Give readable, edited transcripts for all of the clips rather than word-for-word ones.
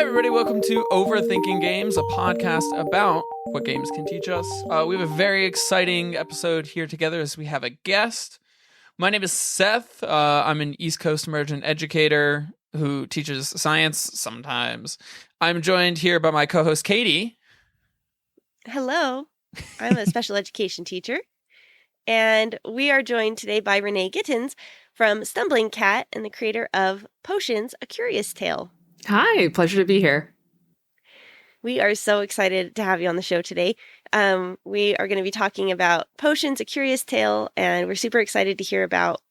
Hi, everybody. Welcome to Overthinking Games, a podcast about what games can teach us. We have a very exciting episode here together as we have a guest. My name is Seth. I'm an East Coast emergent educator who teaches science sometimes. I'm joined here by my co-host, Katie. Hello. I'm a special education teacher. And we are joined today by Renee Gittins from Stumbling Cat and the creator of Potions, A Curious Tale. Hi, pleasure to be here. We are so excited to have you on the show today. We are going to be talking about Potions, A Curious Tale, and we're super excited to hear about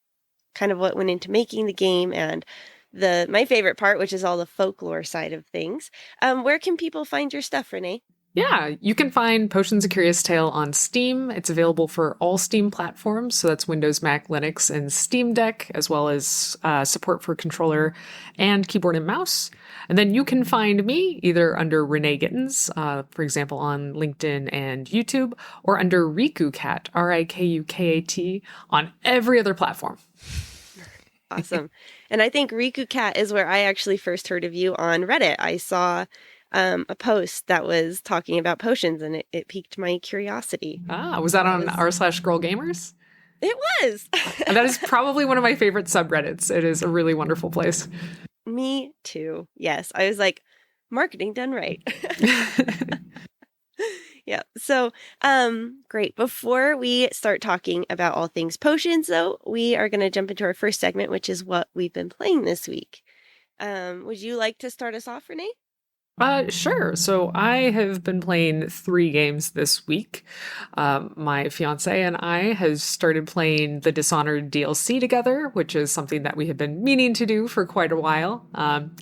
kind of what went into making the game and my favorite part, which is all the folklore side of things. Where can people find your stuff, Renee? Yeah, you can find Potions, A Curious Tale on Steam. It's available for all Steam platforms, so that's Windows, Mac, Linux, and Steam Deck, as well as support for controller and keyboard and mouse. And then you can find me either under Renee Gittins, for example, on LinkedIn and YouTube, or under Rikukat, Rikukat, on every other platform. Awesome. And I think Rikukat is where I actually first heard of you on Reddit. I saw a post that was talking about potions, and it piqued my curiosity. Was that on r/girlgamers? It was. That is probably one of my favorite subreddits. It is a really wonderful place. Me too. Yes. I was like, marketing done right. Yeah. So, great. Before we start talking about all things potions, though, we are going to jump into our first segment, which is what we've been playing this week. Would you like to start us off, Renee? Sure. So I have been playing 3 games this week. My fiance and I have started playing the Dishonored DLC together, which is something that we have been meaning to do for quite a while.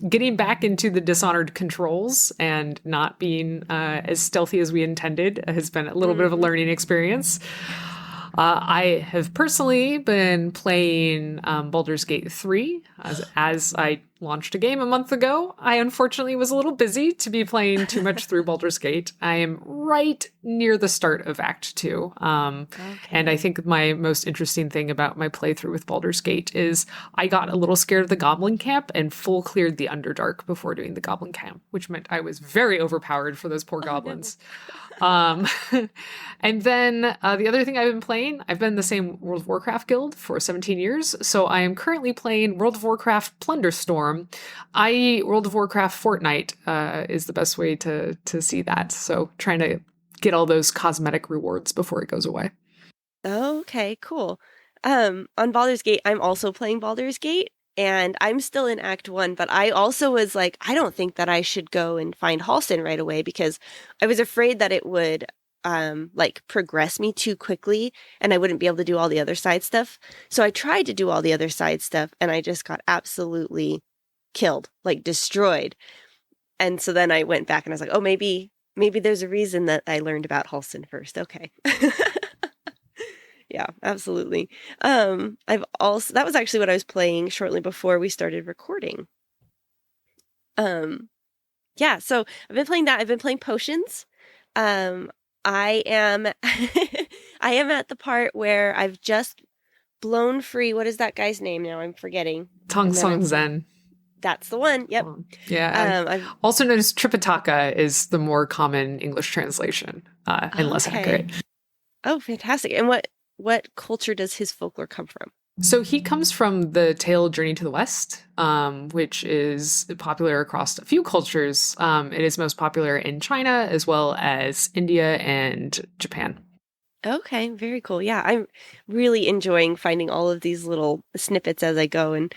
Getting back into the Dishonored controls and not being as stealthy as we intended has been a little bit of a learning experience. I have personally been playing Baldur's Gate 3 as I launched a game a month ago. I unfortunately was a little busy to be playing too much through Baldur's Gate. I am right near the start of Act 2. And I think my most interesting thing about my playthrough with Baldur's Gate is I got a little scared of the Goblin Camp and full cleared the Underdark before doing the Goblin Camp, which meant I was very overpowered for those poor goblins. No. And then the other thing I've been playing, I've been in the same World of Warcraft guild for 17 years. So I am currently playing World of Warcraft Plunderstorm, i.e. World of Warcraft Fortnite is the best way to see that. So trying to get all those cosmetic rewards before it goes away. Okay, cool. On Baldur's Gate, I'm also playing Baldur's Gate. And I'm still in Act 1, but I also was like, I don't think that I should go and find Halsin right away because I was afraid that it would progress me too quickly and I wouldn't be able to do all the other side stuff. So I tried to do all the other side stuff and I just got absolutely killed, like destroyed. And so then I went back and I was like, oh, maybe there's a reason that I learned about Halsin first. Okay. Yeah, absolutely. That was actually what I was playing shortly before we started recording. Yeah, so I've been playing that. I've been playing Potions. I am I am at the part where I've just blown free. What is that guy's name now? I'm forgetting. Tong Song Zen. That's the one. Yep. Yeah. Also known as Tripitaka is the more common English translation and less accurate. Oh, fantastic. And what culture does his folklore come from? So he comes from the tale Journey to the West, which is popular across a few cultures. It is most popular in China as well as India and Japan. Okay, very cool. Yeah, I'm really enjoying finding all of these little snippets as I go and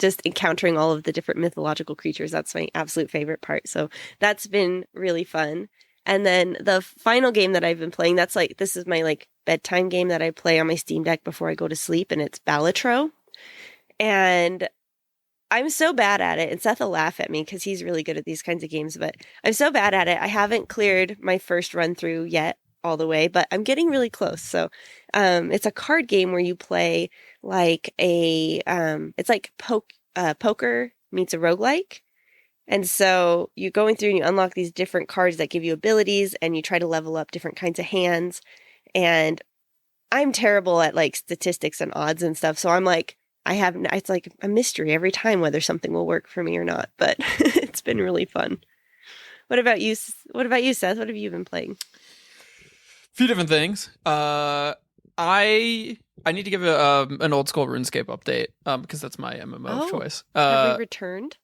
just encountering all of the different mythological creatures. That's my absolute favorite part. So that's been really fun. And then the final game that I've been playing, this is my bedtime game that I play on my Steam Deck before I go to sleep, and it's Balatro. And I'm so bad at it, and Seth will laugh at me because he's really good at these kinds of games, but I'm so bad at it. I haven't cleared my first run through yet all the way, but I'm getting really close. So it's a card game where you play it's like poker meets a roguelike. And so you're going through and you unlock these different cards that give you abilities and you try to level up different kinds of hands. And I'm terrible at statistics and odds and stuff. So I'm it's like a mystery every time whether something will work for me or not. But it's been really fun. What about you? What about you, Seth? What have you been playing? Few different things. I need to give an old school RuneScape update because that's my MMO of choice. Have we returned?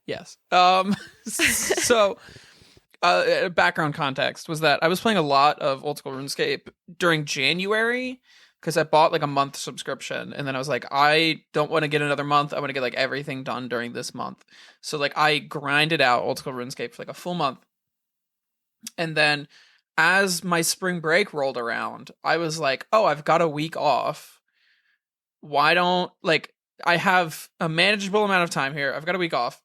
Yes. So background context was that I was playing a lot of old school RuneScape during January because I bought like a month subscription, and then I was like, I don't want to get another month. I want to get like everything done during this month. So like I grinded out old school RuneScape for like a full month, and then as my spring break rolled around, I was like, oh, I've got a week off. Why don't, like, I have a manageable amount of time here. I've got a week off.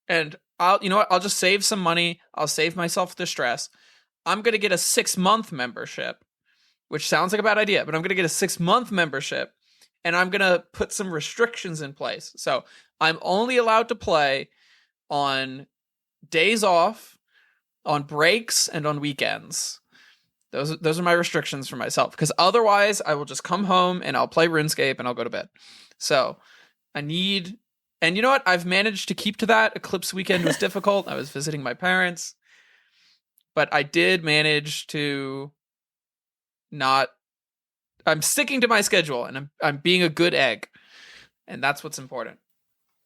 And you know what? I'll just save some money. I'll save myself the stress. I'm going to get a 6-month membership, which sounds like a bad idea, but I'm going to get a 6-month membership, and I'm going to put some restrictions in place. So I'm only allowed to play on days off, on breaks, and on weekends. Those are my restrictions for myself, because otherwise I will just come home and I'll play RuneScape and I'll go to bed. So I need, and you know what? I've managed to keep to that. Eclipse weekend was difficult. I was visiting my parents, but I did manage to not, I'm sticking to my schedule, and I'm being a good egg, and that's what's important.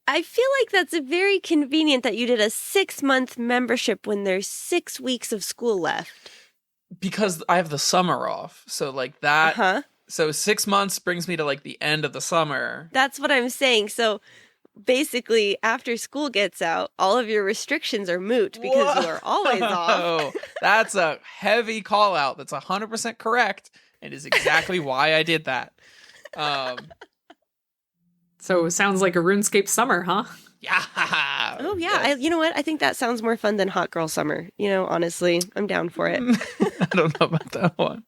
I feel like that's very convenient that you did a 6-month membership when there's 6 weeks of school left. Because I have the summer off. So like that. Uh-huh. So 6 months brings me to like the end of the summer. That's what I'm saying. So basically, after school gets out, all of your restrictions are moot because you are always off. That's a heavy call out. That's 100% correct. And is exactly why I did that. So it sounds like a RuneScape summer, huh? Yeah. Oh, yeah. Yes. You know what? I think that sounds more fun than Hot Girl Summer. You know, honestly, I'm down for it. I don't know about that one.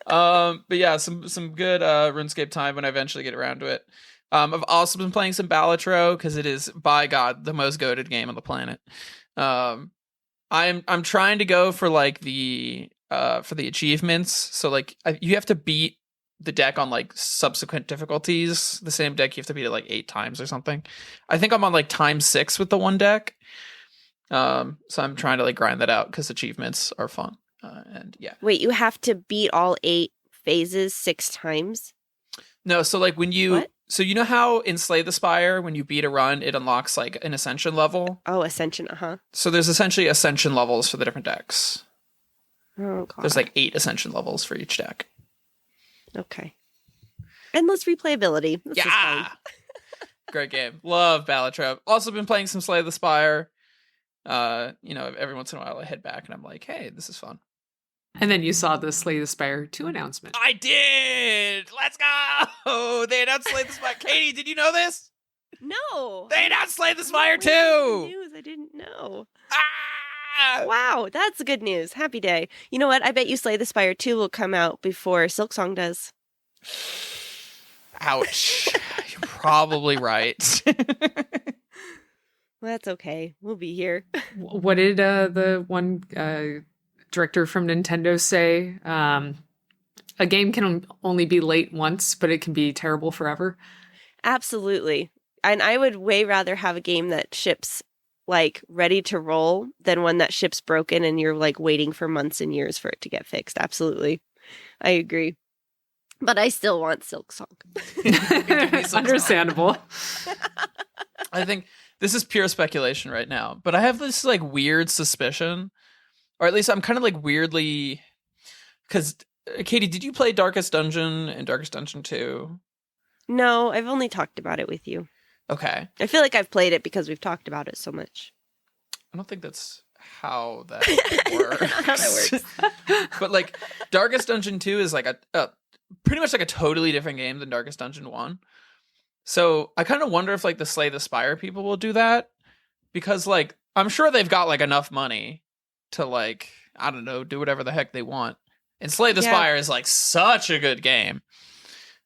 But yeah, some good RuneScape time when I eventually get around to it. I've also been playing some Balatro because it is, by God, the most goated game on the planet. I'm trying to go for like the achievements. So like you have to beat the deck on like subsequent difficulties. The same deck you have to beat it like 8 times or something. I think I'm on like times 6 with the one deck. So I'm trying to like grind that out because achievements are fun. And yeah. Wait, you have to beat all 8 phases 6 times? No, so like when you, What? so you know how in Slay the Spire, when you beat a run, it unlocks like an ascension level? Oh, Ascension, So there's essentially ascension levels for the different decks. Oh, God. There's like 8 ascension levels for each deck. Okay. Endless replayability. This is fun. Great game. Love Balatro. Also been playing some Slay the Spire. Every once in a while I head back and I'm like, hey, this is fun. And then you saw the Slay the Spire 2 announcement. I did! Let's go! They announced Slay the Spire. Katie, did you know this? No. They announced Slay the Spire Wait, 2! news. I didn't know. Wow, that's good news. Happy day. You know what? I bet you Slay the Spire 2 will come out before Silksong does. Ouch. You're probably right. Well, that's okay. We'll be here. What did the one director from Nintendo say? A game can only be late once, but it can be terrible forever. Absolutely. And I would way rather have a game that ships like ready to roll than one that ships broken and you're like waiting for months and years for it to get fixed. Absolutely. I agree. But I still want Silksong. Understandable. I think this is pure speculation right now, but I have this like weird suspicion, or at least I'm kind of like weirdly, because Katie, did you play Darkest Dungeon and Darkest Dungeon 2? No, I've only talked about it with you. Okay. I feel like I've played it because we've talked about it so much. I don't think that's how that works. How that works. But like Darkest Dungeon 2 is like a pretty much like a totally different game than Darkest Dungeon 1. So I kind of wonder if like the Slay the Spire people will do that, because like I'm sure they've got like enough money to like, I don't know, do whatever the heck they want. And Slay the Spire is like such a good game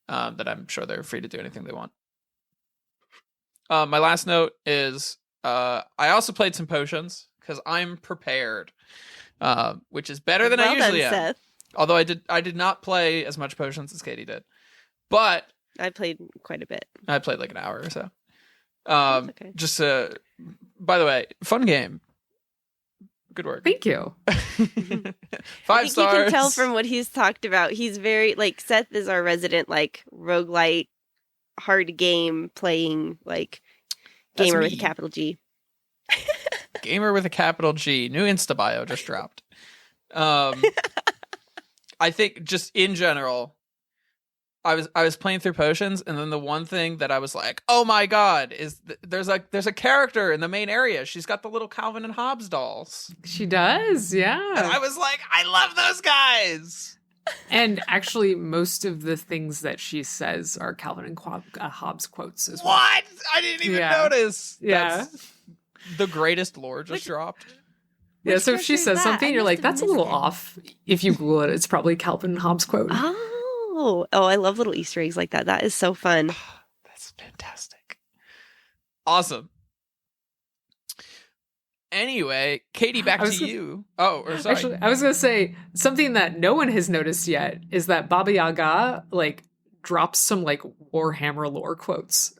that I'm sure they're free to do anything they want. My last note is I also played some potions because I'm prepared, which is better than I usually am. Seth. Although I did not play as much potions as Katie did, but I played quite a bit. I played like an hour or so. That's okay. Just by the way, fun game. Good work. Thank you. 5 stars. You can tell from what he's talked about. He's very like Seth is our resident like roguelite hard game playing like gamer with a capital G. Gamer with a capital G. New Insta bio just dropped. I think just in general, I was playing through potions, and then the one thing that I was like, oh my god, is there's a character in the main area. She's got the little Calvin and Hobbes dolls. She does, yeah. And I was like, I love those guys. And actually, most of the things that she says are Calvin and Hobbes quotes as well. What? I didn't even notice. Yeah. That's the greatest lore just dropped. Yeah, so if she says something, you're like, that's a little off. If you Google it, it's probably Calvin and Hobbes quote. Oh, I love little Easter eggs like that. That is so fun. That's fantastic. Awesome. Anyway, Katie, back to you. Oh, or sorry. Actually, I was going to say something that no one has noticed yet is that Baba Yaga like drops some like Warhammer lore quotes.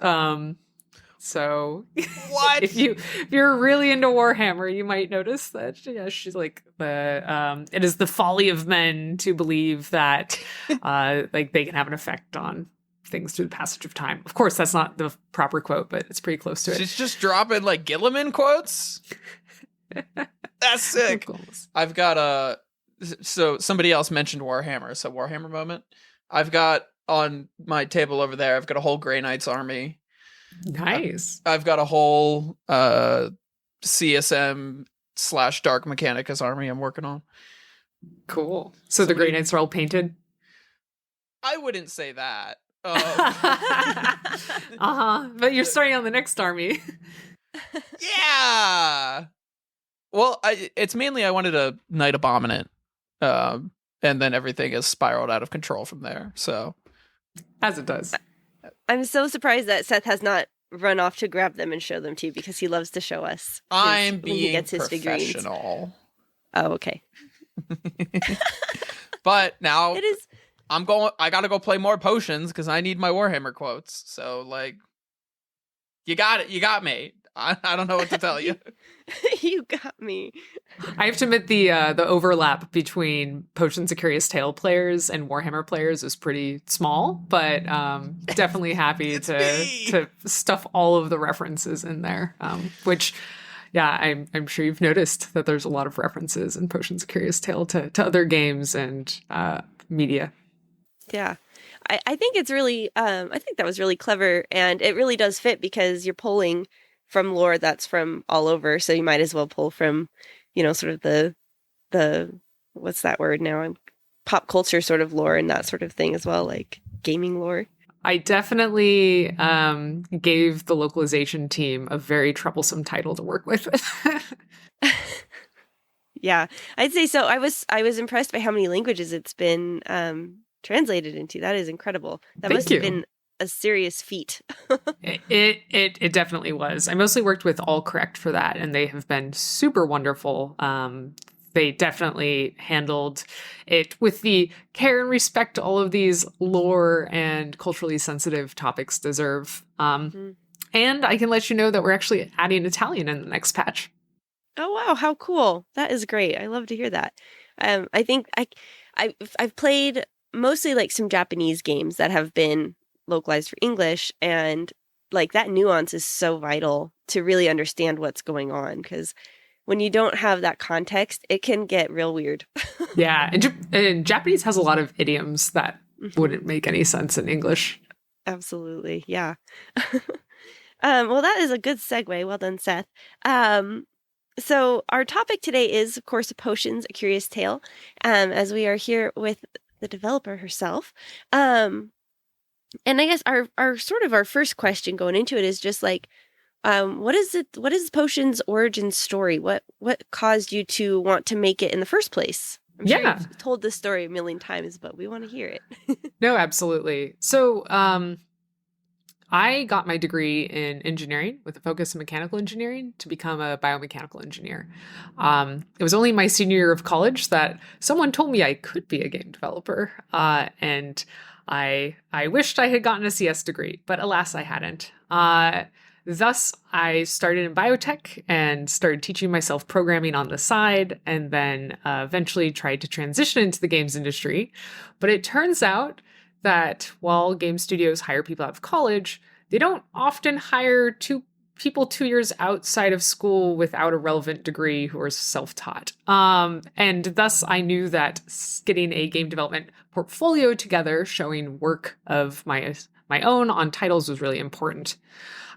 So what? if you're really into Warhammer, you might notice that she's like it is the folly of men to believe that like they can have an effect on things through the passage of time. Of course, that's not the proper quote, but it's pretty close to it. She's just dropping like Gilliman quotes. That's sick. I've got so somebody else mentioned Warhammer, so Warhammer moment. I've got on my table over there, I've got a whole Grey Knights army. Nice. I've got a whole CSM / Dark Mechanicus army I'm working on. Cool. So the Grey Knights are all painted? I wouldn't say that. But you're starting on the next army. Yeah. Well, it's mainly I wanted a Knight Abominant. And then everything has spiraled out of control from there. So as it does. I'm so surprised that Seth has not run off to grab them and show them to you because he loves to show us. I'm when he gets his professional. Figurines. Oh, okay. But now it is. I gotta go play more potions because I need my Warhammer quotes. So like, you got it. You got me. I don't know what to tell you. You got me. I have to admit the overlap between Potions of Curious Tale players and Warhammer players is pretty small, but definitely happy to stuff all of the references in there. Which, yeah, I'm sure you've noticed that there's a lot of references in Potions of Curious Tale to other games and media. Yeah. I think it's really I think that was really clever, and it really does fit because you're pulling from lore that's from all over, so you might as well pull from, sort of the what's that word now? Pop culture sort of lore and that sort of thing as well, like gaming lore. I definitely gave the localization team a very troublesome title to work with. Yeah, I'd say so. I was impressed by how many languages it's been translated into. That is incredible. That must have been a serious feat. It definitely was. I mostly worked with All Correct for that, and they have been super wonderful. They definitely handled it with the care and respect all of these lore and culturally sensitive topics deserve. And I can let you know that we're actually adding Italian in the next patch. Oh wow, how cool. That is great. I love to hear that. I think I've played mostly like some Japanese games that have been localized for English, and like that nuance is so vital to really understand what's going on, because when you don't have that context, it can get real weird. Yeah, and Japanese has a lot of idioms that wouldn't make any sense in English. Absolutely, yeah. Well, that is a good segue. Well done, Seth. So our topic today is, of course, Potions, A Curious Tale, as we are here with the developer herself. And I guess our sort of our first question going into it is just like, what is Potions' origin story? What caused you to want to make it in the first place? I'm sure you've told this story a million times, but we want to hear it. No, absolutely. So I got my degree in engineering with a focus in mechanical engineering to become a biomechanical engineer. It was only my senior year of college that someone told me I could be a game developer. And I wished I had gotten a CS degree, but alas, I hadn't. Thus, I started in biotech and started teaching myself programming on the side, and then eventually tried to transition into the games industry. But it turns out that while game studios hire people out of college, they don't often hire people 2 years outside of school without a relevant degree who are self-taught. And thus I knew that getting a game development portfolio together showing work of my own on titles was really important.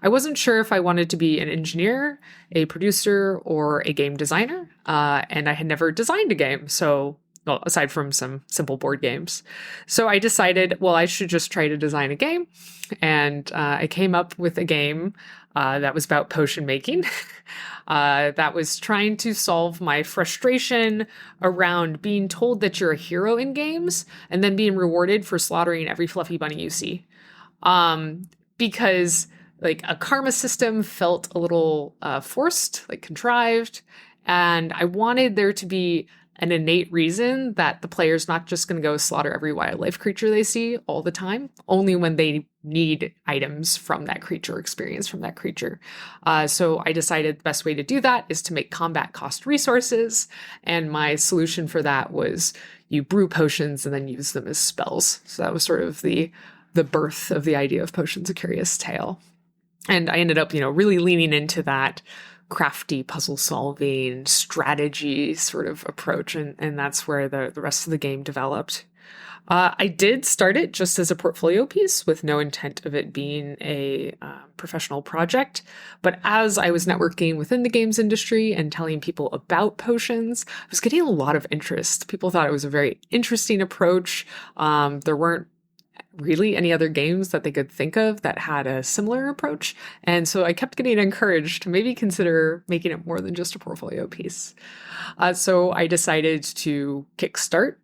I wasn't sure if I wanted to be an engineer, a producer, or a game designer, and I had never designed a game, well, aside from some simple board games. So I decided, well, I should just try to design a game. And I came up with a game that was about potion making, that was trying to solve my frustration around being told that you're a hero in games and then being rewarded for slaughtering every fluffy bunny you see. Because like a karma system felt a little forced, like contrived, and I wanted there to be an innate reason that the player's not just going to go slaughter every wildlife creature they see all the time, only when they need items from that creature, experience from that creature. So I decided the best way to do that is to make combat cost resources. And my solution for that was you brew potions and then use them as spells. So that was sort of the birth of the idea of Potions: A Curious Tale. And I ended up, really leaning into that crafty puzzle solving strategy sort of approach. And that's where the rest of the game developed. I did start it just as a portfolio piece with no intent of it being a professional project. But as I was networking within the games industry and telling people about potions, I was getting a lot of interest. People thought it was a very interesting approach. There weren't really any other games that they could think of that had a similar approach. And so I kept getting encouraged to maybe consider making it more than just a portfolio piece. So I decided to kickstart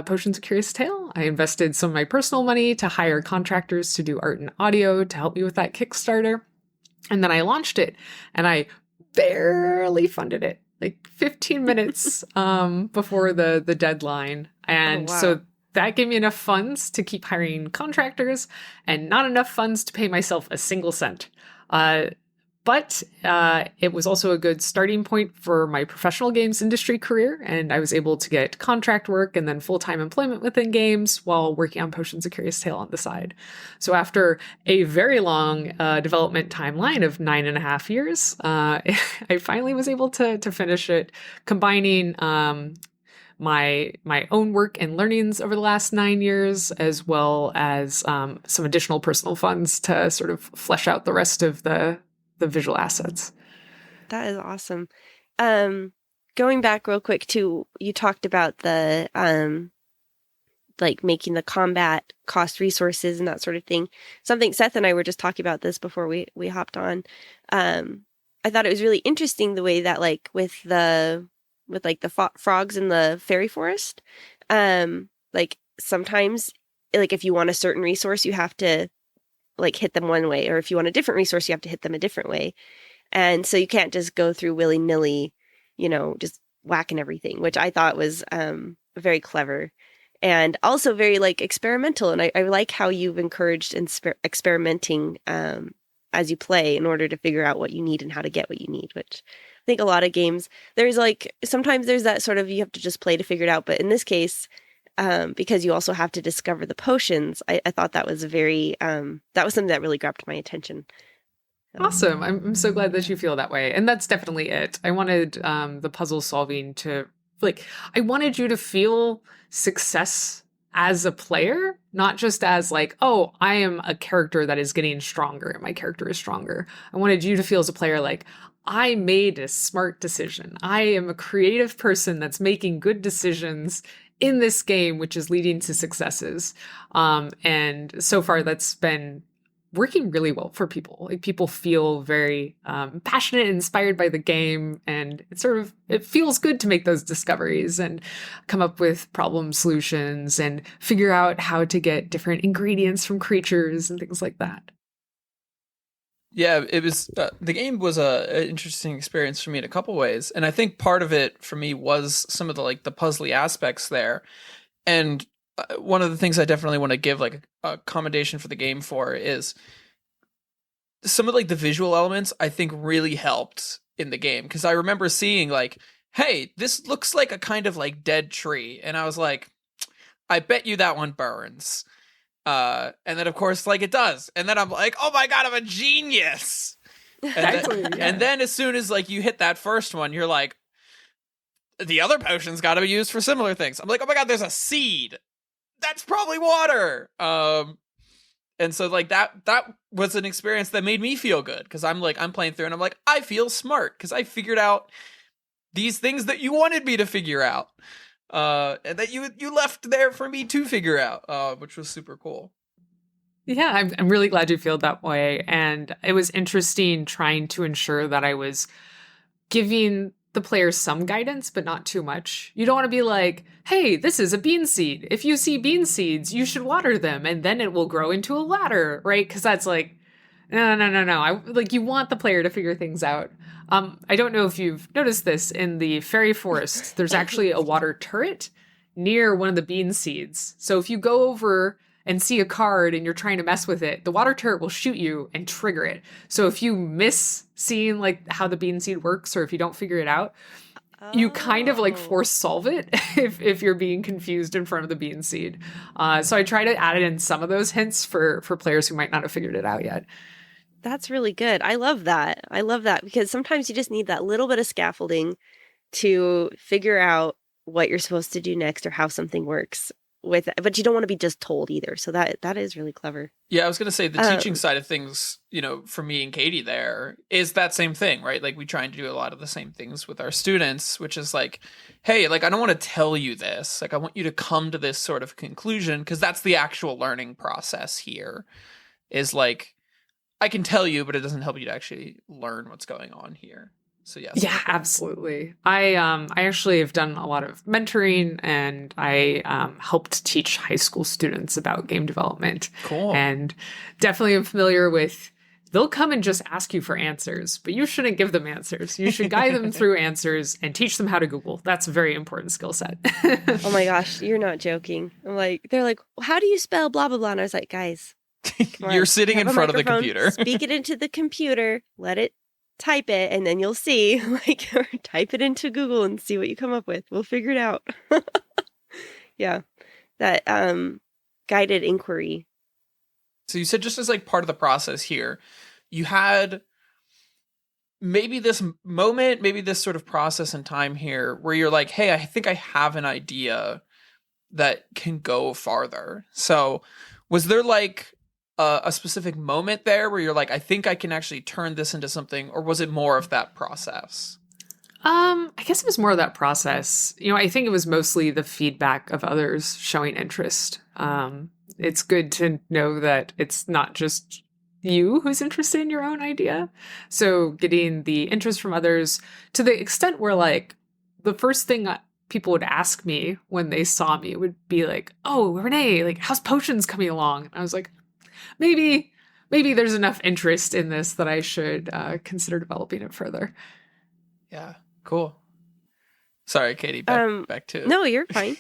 Potions: A Curious Tale. I invested some of my personal money to hire contractors to do art and audio to help me with that Kickstarter. And then I launched it, and I barely funded it, like 15 minutes before the deadline. And so that gave me enough funds to keep hiring contractors and not enough funds to pay myself a single cent. But it was also a good starting point for my professional games industry career, and I was able to get contract work and then full-time employment within games while working on Potions: A Curious Tale on the side. So after a very long development timeline of 9.5 years, I finally was able to finish it, combining my own work and learnings over the last 9 years, as well as some additional personal funds to sort of flesh out the rest of the visual assets. That is awesome. Going back real quick to, you talked about the like making the combat cost resources and that sort of thing. Something Seth and I were just talking about this before we hopped on. I thought it was really interesting the way that like with the frogs in the fairy forest, like sometimes like if you want a certain resource, you have to like hit them one way, or if you want a different resource, you have to hit them a different way. And so you can't just go through willy-nilly, just whacking everything, which I thought was very clever and also very like experimental. And I like how you've encouraged experimenting as you play in order to figure out what you need and how to get what you need, which I think a lot of games, sometimes there's that sort of, you have to just play to figure it out. But in this case, because you also have to discover the potions, I thought that was that was something that really grabbed my attention. Awesome. I'm so glad that you feel that way. And that's definitely it. I wanted the puzzle solving to, I wanted you to feel success as a player, not just as like, oh, I am a character that is getting stronger and my character is stronger. I wanted you to feel as a player like, I made a smart decision. I am a creative person that's making good decisions in this game, which is leading to successes. And so far that's been working really well for people. Like people feel very passionate and inspired by the game, and it feels good to make those discoveries and come up with problem solutions and figure out how to get different ingredients from creatures and things like that. Yeah, it was the game was an interesting experience for me in a couple ways, and I think part of it for me was some of the puzzly aspects there. And one of the things I definitely want to give a commendation for the game for is some of like the visual elements I think really helped in the game, because I remember seeing like, hey, this looks like a kind of like dead tree, and I was like, I bet you that one burns. And then of course like it does, and then I'm like, oh my god, I'm a genius. And then as soon as like you hit that first one, you're like, the other potion's got to be used for similar things. I'm like, oh my god, there's a seed. That's probably water. And so like that was an experience that made me feel good, because I'm playing through and I'm like, I feel smart because I figured out these things that you wanted me to figure out, and that you left there for me to figure out, which was super cool. Yeah, I'm really glad you feel that way. And it was interesting trying to ensure that I was giving the players some guidance, but not too much. You don't want to be like, hey, this is a bean seed. If you see bean seeds, you should water them and then it will grow into a ladder, right? Because that's like, no. You want the player to figure things out. I don't know if you've noticed this in the fairy forest, there's actually a water turret near one of the bean seeds. So if you go over and see a card and you're trying to mess with it, the water turret will shoot you and trigger it. So if you miss seeing like how the bean seed works, or if you don't figure it out, you kind of like force solve it if you're being confused in front of the bean seed. So I try to add in some of those hints for players who might not have figured it out yet. That's really good. I love that. Because sometimes you just need that little bit of scaffolding to figure out what you're supposed to do next or how something works. But you don't want to be just told either. So that is really clever. Yeah, I was going to say the teaching side of things, for me and Katie there is that same thing, right? Like we try to do a lot of the same things with our students, which is like, hey, like I don't want to tell you this. Like I want you to come to this sort of conclusion, because that's the actual learning process here, is like, I can tell you, but it doesn't help you to actually learn what's going on here. So yes. Yeah, absolutely. I actually have done a lot of mentoring, and I helped teach high school students about game development. Cool. And definitely am familiar with, they'll come and just ask you for answers, but you shouldn't give them answers. You should guide them through answers and teach them how to Google. That's a very important skill set. Oh my gosh, you're not joking. They're like, how do you spell blah, blah, blah? And I was like, guys, you're sitting in front of the computer. Speak it into the computer. Let it type it, and then you'll see, or type it into Google and see what you come up with. We'll figure it out. Yeah. That guided inquiry. So you said just as like part of the process here, you had maybe this moment, maybe this sort of process and time here where you're like, hey, I think I have an idea that can go farther. So was there like a specific moment there where you're like, I think I can actually turn this into something, or was it more of that process? I guess it was more of that process. I think it was mostly the feedback of others showing interest. It's good to know that it's not just you who's interested in your own idea. So getting the interest from others to the extent where like the first thing people would ask me when they saw me would be like, oh, Renee, like how's potions coming along? And I was like, maybe there's enough interest in this that I should consider developing it further. Yeah, cool. Sorry, Katie, back to... No, you're fine.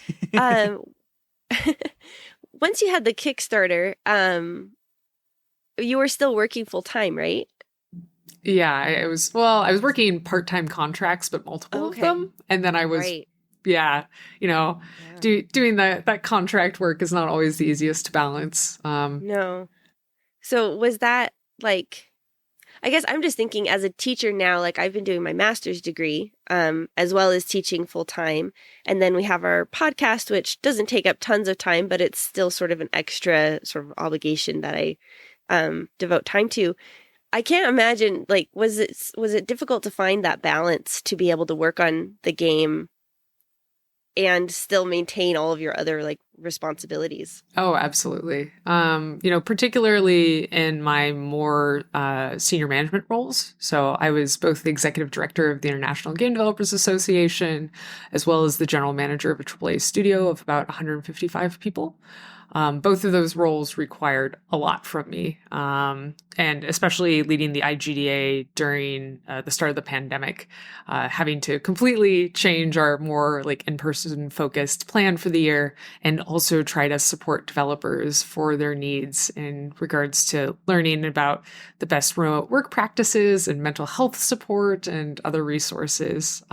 Once you had the Kickstarter, you were still working full time, right? Yeah, I was working part-time contracts, but multiple of them. And then I was, doing that contract work is not always the easiest to balance. No. So was that like, I guess I'm just thinking as a teacher now, like I've been doing my master's degree, as well as teaching full time. And then we have our podcast, which doesn't take up tons of time, but it's still sort of an extra sort of obligation that I devote time to. I can't imagine, like, was it difficult to find that balance to be able to work on the game and still maintain all of your other like responsibilities? Oh, absolutely. Particularly in my more senior management roles. So I was both the executive director of the International Game Developers Association, as well as the general manager of a AAA studio of about 155 people. Both of those roles required a lot from me, and especially leading the IGDA during the start of the pandemic, having to completely change our more like in-person focused plan for the year, and also try to support developers for their needs in regards to learning about the best remote work practices and mental health support and other resources.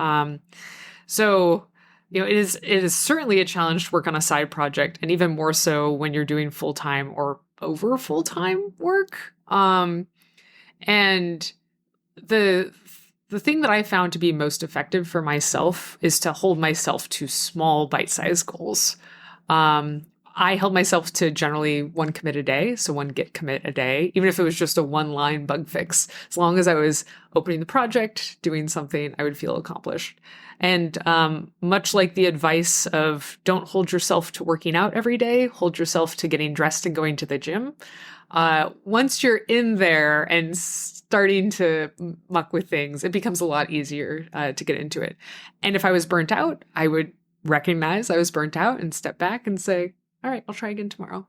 So it is certainly a challenge to work on a side project, and even more so when you're doing full-time or over full-time work. And the thing that I found to be most effective for myself is to hold myself to small bite-sized goals. I held myself to generally one commit a day, so one git commit a day, even if it was just a one-line bug fix. As long as I was opening the project, doing something, I would feel accomplished. And much like the advice of don't hold yourself to working out every day, hold yourself to getting dressed and going to the gym. Once you're in there and starting to muck with things, it becomes a lot easier to get into it. And if I was burnt out, I would recognize I was burnt out and step back and say, all right, I'll try again tomorrow.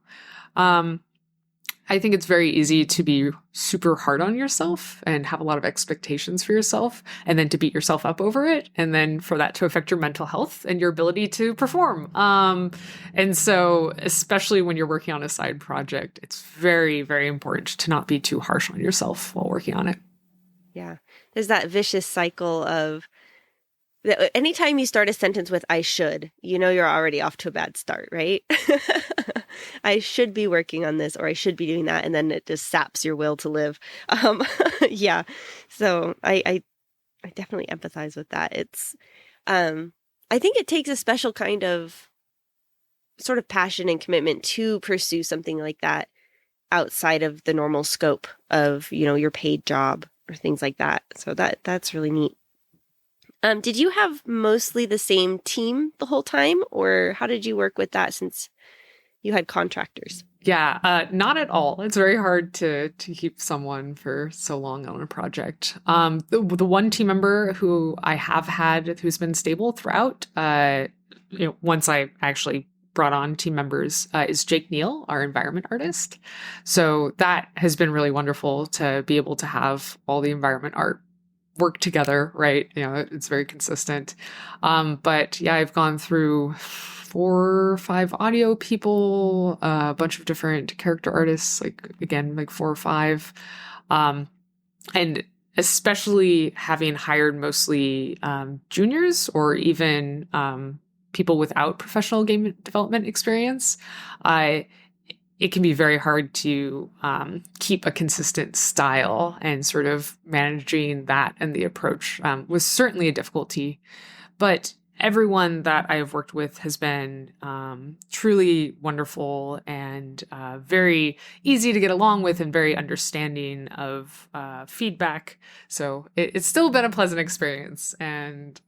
I think it's very easy to be super hard on yourself and have a lot of expectations for yourself, and then to beat yourself up over it, and then for that to affect your mental health and your ability to perform. And so, especially when you're working on a side project, it's very, very important to not be too harsh on yourself while working on it. Yeah. There's that vicious cycle of anytime you start a sentence with I should, you're already off to a bad start, right? I should be working on this, or I should be doing that, and then it just saps your will to live. Yeah. So I definitely empathize with that. It's I think it takes a special kind of sort of passion and commitment to pursue something like that outside of the normal scope of, your paid job or things like that. So that's really neat. Did you have mostly the same team the whole time, or how did you work with that since you had contractors? Yeah, not at all. It's very hard to keep someone for so long on a project. The one team member who I have had who's been stable throughout, once I actually brought on team members, is Jake Neal, our environment artist. So that has been really wonderful to be able to have all the environment art work together, right? It's very consistent. But yeah, I've gone through 4 or 5 audio people, a bunch of different character artists, like 4 or 5. And especially having hired mostly juniors or even people without professional game development experience, it can be very hard to keep a consistent style, and sort of managing that and the approach was certainly a difficulty. But everyone that I've worked with has been truly wonderful and very easy to get along with, and very understanding of feedback. So it's still been a pleasant experience. And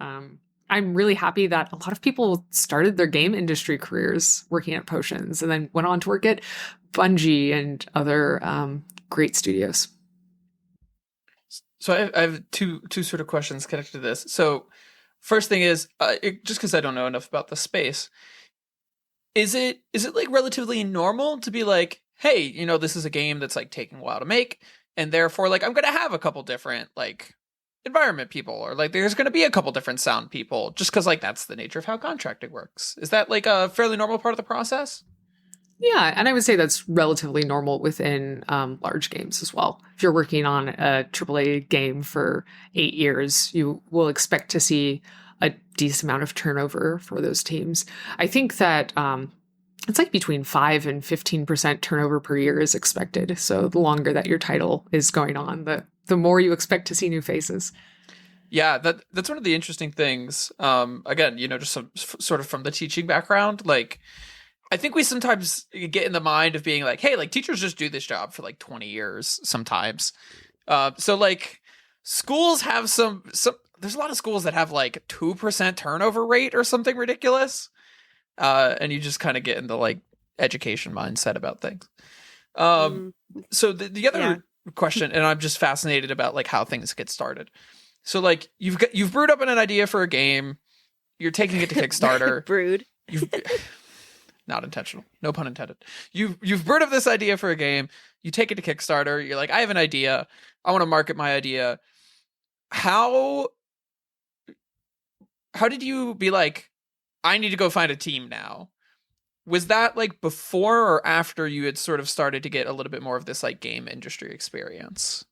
I'm really happy that a lot of people started their game industry careers working at Potions and then went on to work at Bungie and other great studios. So I have two sort of questions connected to this. So first thing is, just because I don't know enough about the space, is it like relatively normal to be like, hey, this is a game that's like taking a while to make, and therefore like I'm gonna have a couple different like environment people, or like there's going to be a couple different sound people, just because like that's the nature of how contracting works? Is that like a fairly normal part of the process? Yeah, and I would say that's relatively normal within large games as well. If you're working on a AAA game for 8 years, you will expect to see a decent amount of turnover for those teams. I think that it's like between 5 and 15% turnover per year is expected. So the longer that your title is going on, the more you expect to see new faces. Yeah, that's one of the interesting things. Again, just sort of from the teaching background, like I think we sometimes get in the mind of being like, hey, like teachers just do this job for like 20 years sometimes. So like schools have some there's a lot of schools that have like 2% turnover rate or something ridiculous. And you just kind of get into like education mindset about things. So the other question, and I'm just fascinated about like how things get started. So like you've brewed up an idea for a game, you're taking it to Kickstarter. Brewed. not intentional, no pun intended. You've heard of this idea for a game. You take it to Kickstarter. You're like, I have an idea. I want to market my idea. How did you be like, I need to go find a team now? Was that like before or after you had sort of started to get a little bit more of this like game industry experience?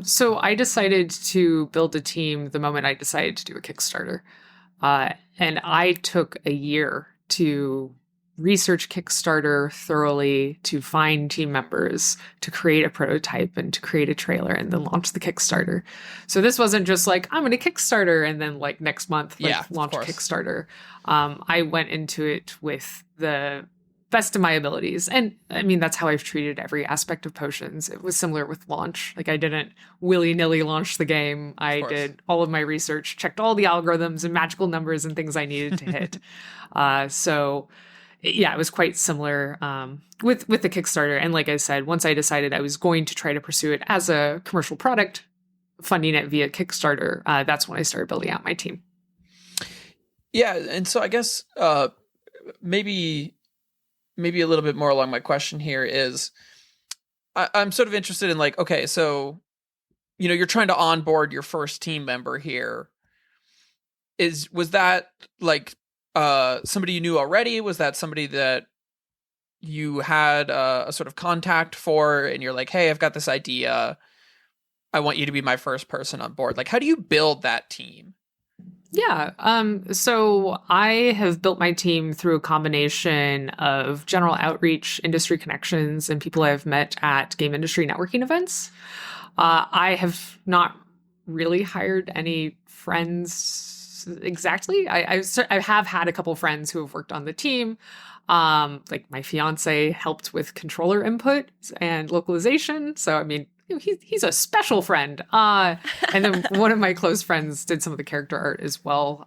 So I decided to build a team the moment I decided to do a Kickstarter. And I took a year to research Kickstarter thoroughly, to find team members, to create a prototype and to create a trailer and then launch the Kickstarter. So this wasn't just like, I'm going to Kickstarter and then like next month, launch Kickstarter. I went into it with the best of my abilities. And I mean, that's how I've treated every aspect of Potions. It was similar with launch. Like I didn't willy-nilly launch the game. I did all of my research, checked all the algorithms and magical numbers and things I needed to hit. So yeah, it was quite similar with the Kickstarter. And like I said, once I decided I was going to try to pursue it as a commercial product, funding it via Kickstarter, that's when I started building out my team. Yeah, and so I guess maybe a little bit more along my question here is I'm sort of interested in like, okay, so, you know, you're trying to onboard your first team member here. Was that like somebody you knew already? Was that somebody that you had a sort of contact for and you're like, hey, I've got this idea. I want you to be my first person on board. Like, how do you build that team? Yeah. So I have built my team through a combination of general outreach, industry connections, and people I've met at game industry networking events. I have not really hired any friends exactly. I have had a couple friends who have worked on the team. Like my fiance helped with controller input and localization. So, I mean, he's a special friend. And then one of my close friends did some of the character art as well.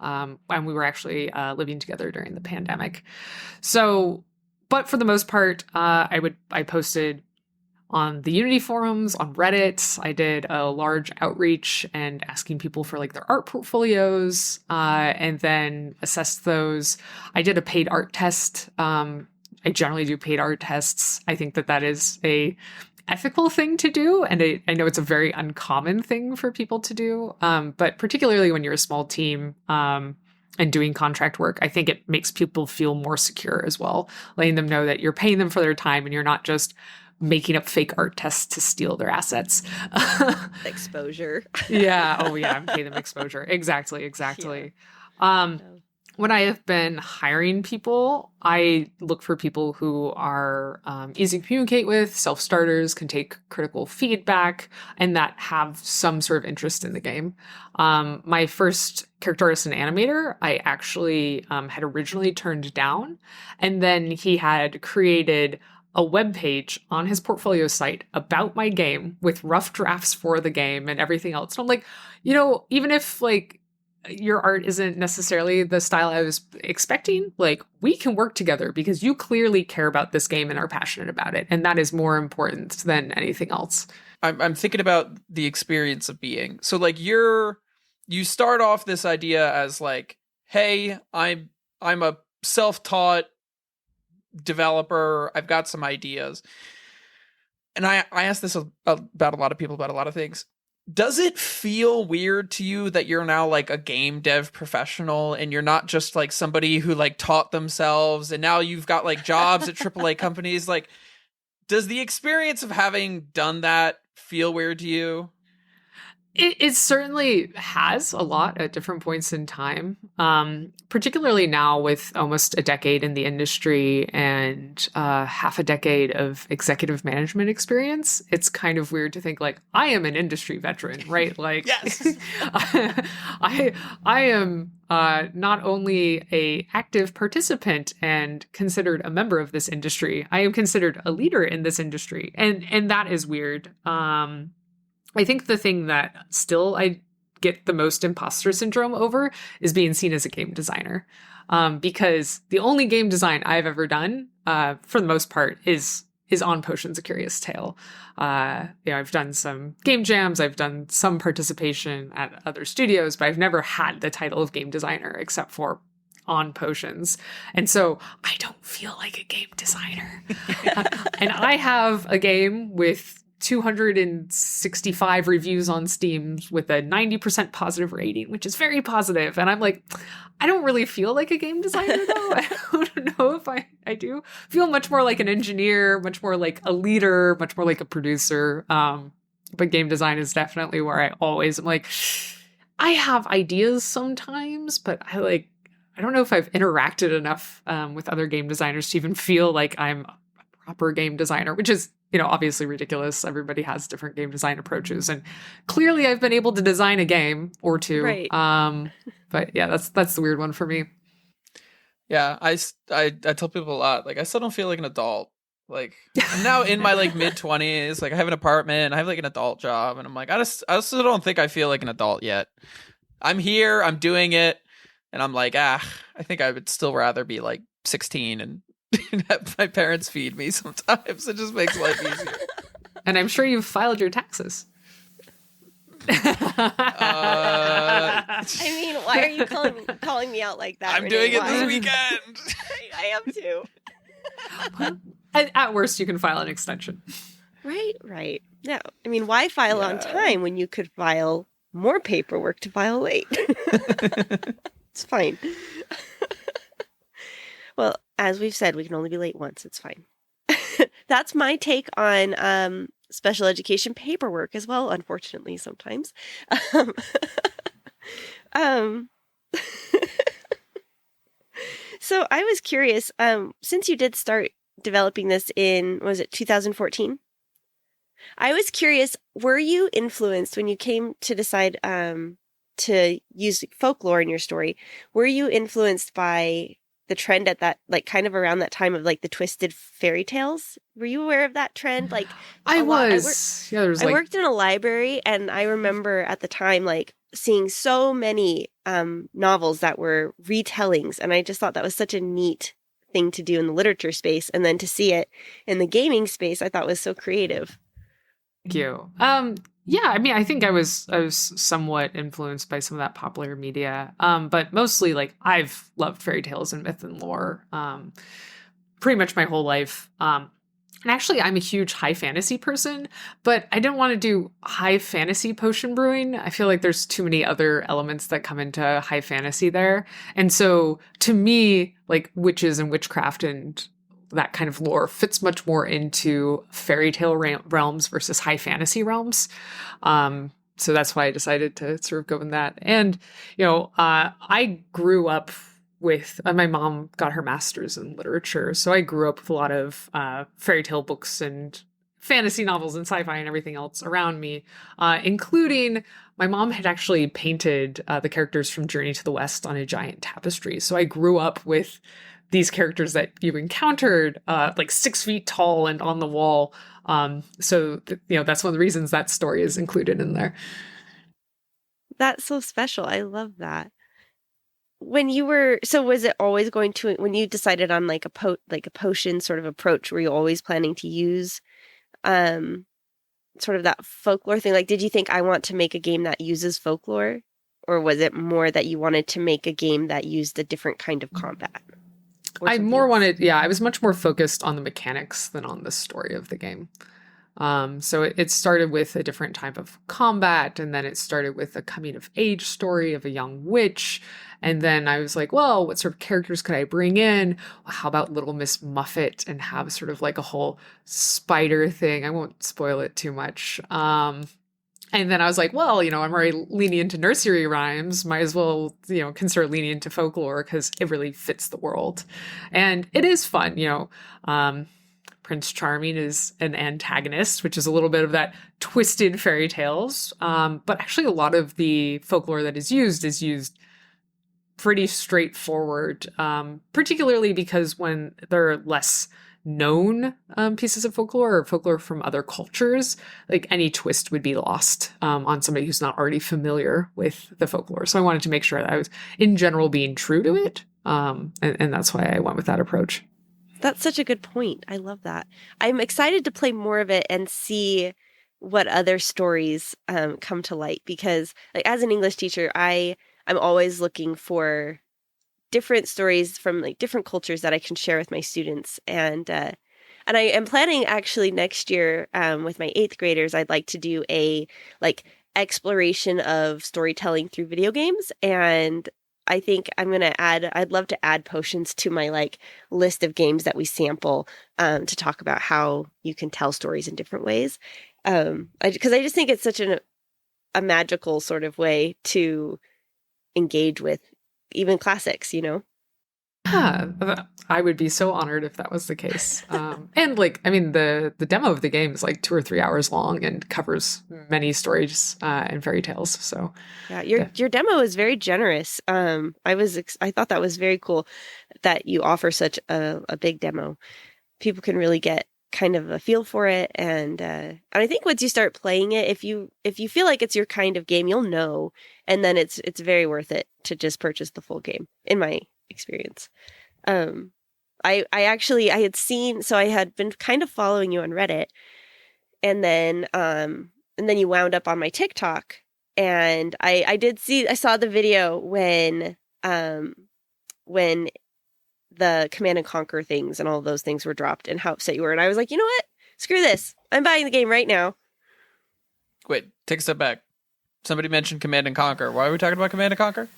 And we were actually living together during the pandemic. So, but for the most part, I posted on the Unity forums, on Reddit. I did a large outreach and asking people for like their art portfolios, and then assessed those. I did a paid art test. I generally do paid art tests. I think that is a ethical thing to do. And I know it's a very uncommon thing for people to do. But particularly when you're a small team, and doing contract work, I think it makes people feel more secure as well, letting them know that you're paying them for their time and you're not just making up fake art tests to steal their assets. Exposure. Yeah. Oh yeah. I'm paying them exposure. Exactly. Yeah. When I have been hiring people, I look for people who are easy to communicate with, self-starters, can take critical feedback, and that have some sort of interest in the game. My first character artist and animator, I actually had originally turned down, and then he had created a web page on his portfolio site about my game with rough drafts for the game and everything else. And I'm like, even if like your art isn't necessarily the style I was expecting, like we can work together because you clearly care about this game and are passionate about it. And that is more important than anything else. I'm thinking about the experience of being. So like you start off this idea as like, hey, I'm a self-taught developer. I've got some ideas. And I asked this about a lot of people about a lot of things. Does it feel weird to you that you're now like a game dev professional and you're not just like somebody who like taught themselves and now you've got like jobs at AAA companies? Like, does the experience of having done that feel weird to you? It certainly has a lot at different points in time, particularly now with almost a decade in the industry and half a decade of executive management experience. It's kind of weird to think like, I am an industry veteran, right? Like, yes. I am not only a active participant and considered a member of this industry, I am considered a leader in this industry. And that is weird. I think the thing that still I get the most imposter syndrome over is being seen as a game designer. Because the only game design I've ever done, for the most part, is on Potions: A Curious Tale. I've done some game jams, I've done some participation at other studios, but I've never had the title of game designer except for on potions. And so I don't feel like a game designer. And I have a game with 265 reviews on Steam with a 90% positive rating, which is very positive. And I'm like, I don't really feel like a game designer, though. I don't know if I do. Feel much more like an engineer, much more like a leader, much more like a producer. But game design is definitely where I always am like, I have ideas sometimes, but I don't know if I've interacted enough with other game designers to even feel like I'm a proper game designer, which is, obviously ridiculous. Everybody has different game design approaches, and clearly I've been able to design a game or two. Right. But yeah, that's the weird one for me. Yeah, I tell people a lot, like, I still don't feel like an adult. Like, I'm now in my like mid-20s, like I have an apartment, I have like an adult job, and I'm like, I still don't think I feel like an adult yet. I'm here, I'm doing it, and I'm like, I think I would still rather be like 16 and have my parents feed me sometimes. It just makes life easier. And I'm sure you've filed your taxes. I mean, why are you calling me out like that? I'm Renee? doing it Why? this weekend. I am too. At worst, you can file an extension. Right. No, I mean, why file on time when you could file more paperwork to file late? It's fine. Well, as we've said, we can only be late once. It's fine. That's my take on special education paperwork as well, unfortunately, sometimes. So I was curious, since you did start developing this in, was it 2014? I was curious, were you influenced when you came to decide to use folklore in your story? Were you influenced by the trend at that, like kind of around that time of like the twisted fairy tales? Were you aware of that trend? Like I was. I worked in a library, and I remember at the time like seeing so many novels that were retellings, and I just thought that was such a neat thing to do in the literature space, and then to see it in the gaming space, I thought was so creative. Thank you. Yeah, I mean, I think I was somewhat influenced by some of that popular media, but mostly like I've loved fairy tales and myth and lore pretty much my whole life. And actually, I'm a huge high fantasy person, but I didn't want to do high fantasy potion brewing. I feel like there's too many other elements that come into high fantasy there. And so to me, like witches and witchcraft and that kind of lore fits much more into fairy tale realms versus high fantasy realms. So that's why I decided to sort of go in that. And, I grew up with, my mom got her master's in literature. So I grew up with a lot of fairy tale books and fantasy novels and sci-fi and everything else around me, including my mom had actually painted the characters from Journey to the West on a giant tapestry. So I grew up with these characters that you encountered, like 6 feet tall and on the wall. So that's one of the reasons that story is included in there. That's so special. I love that. Was it always going to, when you decided on like a potion sort of approach, were you always planning to use sort of that folklore thing? Like, did you think I want to make a game that uses folklore? Or was it more that you wanted to make a game that used a different kind of combat? I was much more focused on the mechanics than on the story of the game. So it started with a different type of combat, and then it started with a coming of age story of a young witch. And then I was like, well, what sort of characters could I bring in? Well, how about Little Miss Muffet and have sort of like a whole spider thing? I won't spoil it too much. And then I was like, well, I'm already leaning into nursery rhymes. Might as well, consider leaning into folklore because it really fits the world. And it is fun, Prince Charming is an antagonist, which is a little bit of that twisted fairy tales. But actually a lot of the folklore that is used pretty straightforward, particularly because when there are less known pieces of folklore or folklore from other cultures, like any twist would be lost on somebody who's not already familiar with the folklore. So I wanted to make sure that I was, in general, being true to it. And that's why I went with that approach. That's such a good point. I love that. I'm excited to play more of it and see what other stories come to light, because like as an English teacher, I'm always looking for different stories from like different cultures that I can share with my students. And I am planning actually next year with my 8th graders, I'd like to do a like exploration of storytelling through video games. And I think I'd love to add potions to my like list of games that we sample to talk about how you can tell stories in different ways. Because I just think it's such a magical sort of way to engage with even classics, you know? Yeah, I would be so honored if that was the case. And like, I mean, the demo of the game is like 2 or 3 hours long and covers many stories and fairy tales. So yeah, your demo is very generous. I thought that was very cool that you offer such a big demo. People can really get kind of a feel for it, and I think once you start playing it, if you feel like it's your kind of game, you'll know, and then it's very worth it to just purchase the full game, in my experience. I had been kind of following you on Reddit, and then you wound up on my TikTok, and I saw the video when the Command and Conquer things and all of those things were dropped and how upset you were, and I was like, you know what? Screw this. I'm buying the game right now. Wait, take a step back. Somebody mentioned Command and Conquer. Why are we talking about Command and Conquer?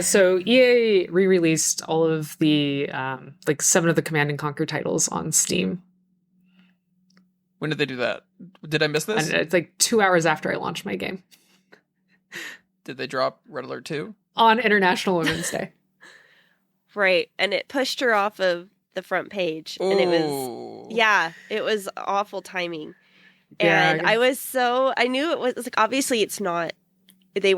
So EA re-released all of the like 7 of the Command and Conquer titles on Steam. When did they do that? Did I miss this? And it's like 2 hours after I launched my game. Did they drop Red Alert 2? On International Women's Day. Right. And it pushed her off of the front page. Ooh. And it was awful timing. Yeah. And I knew it was like, obviously it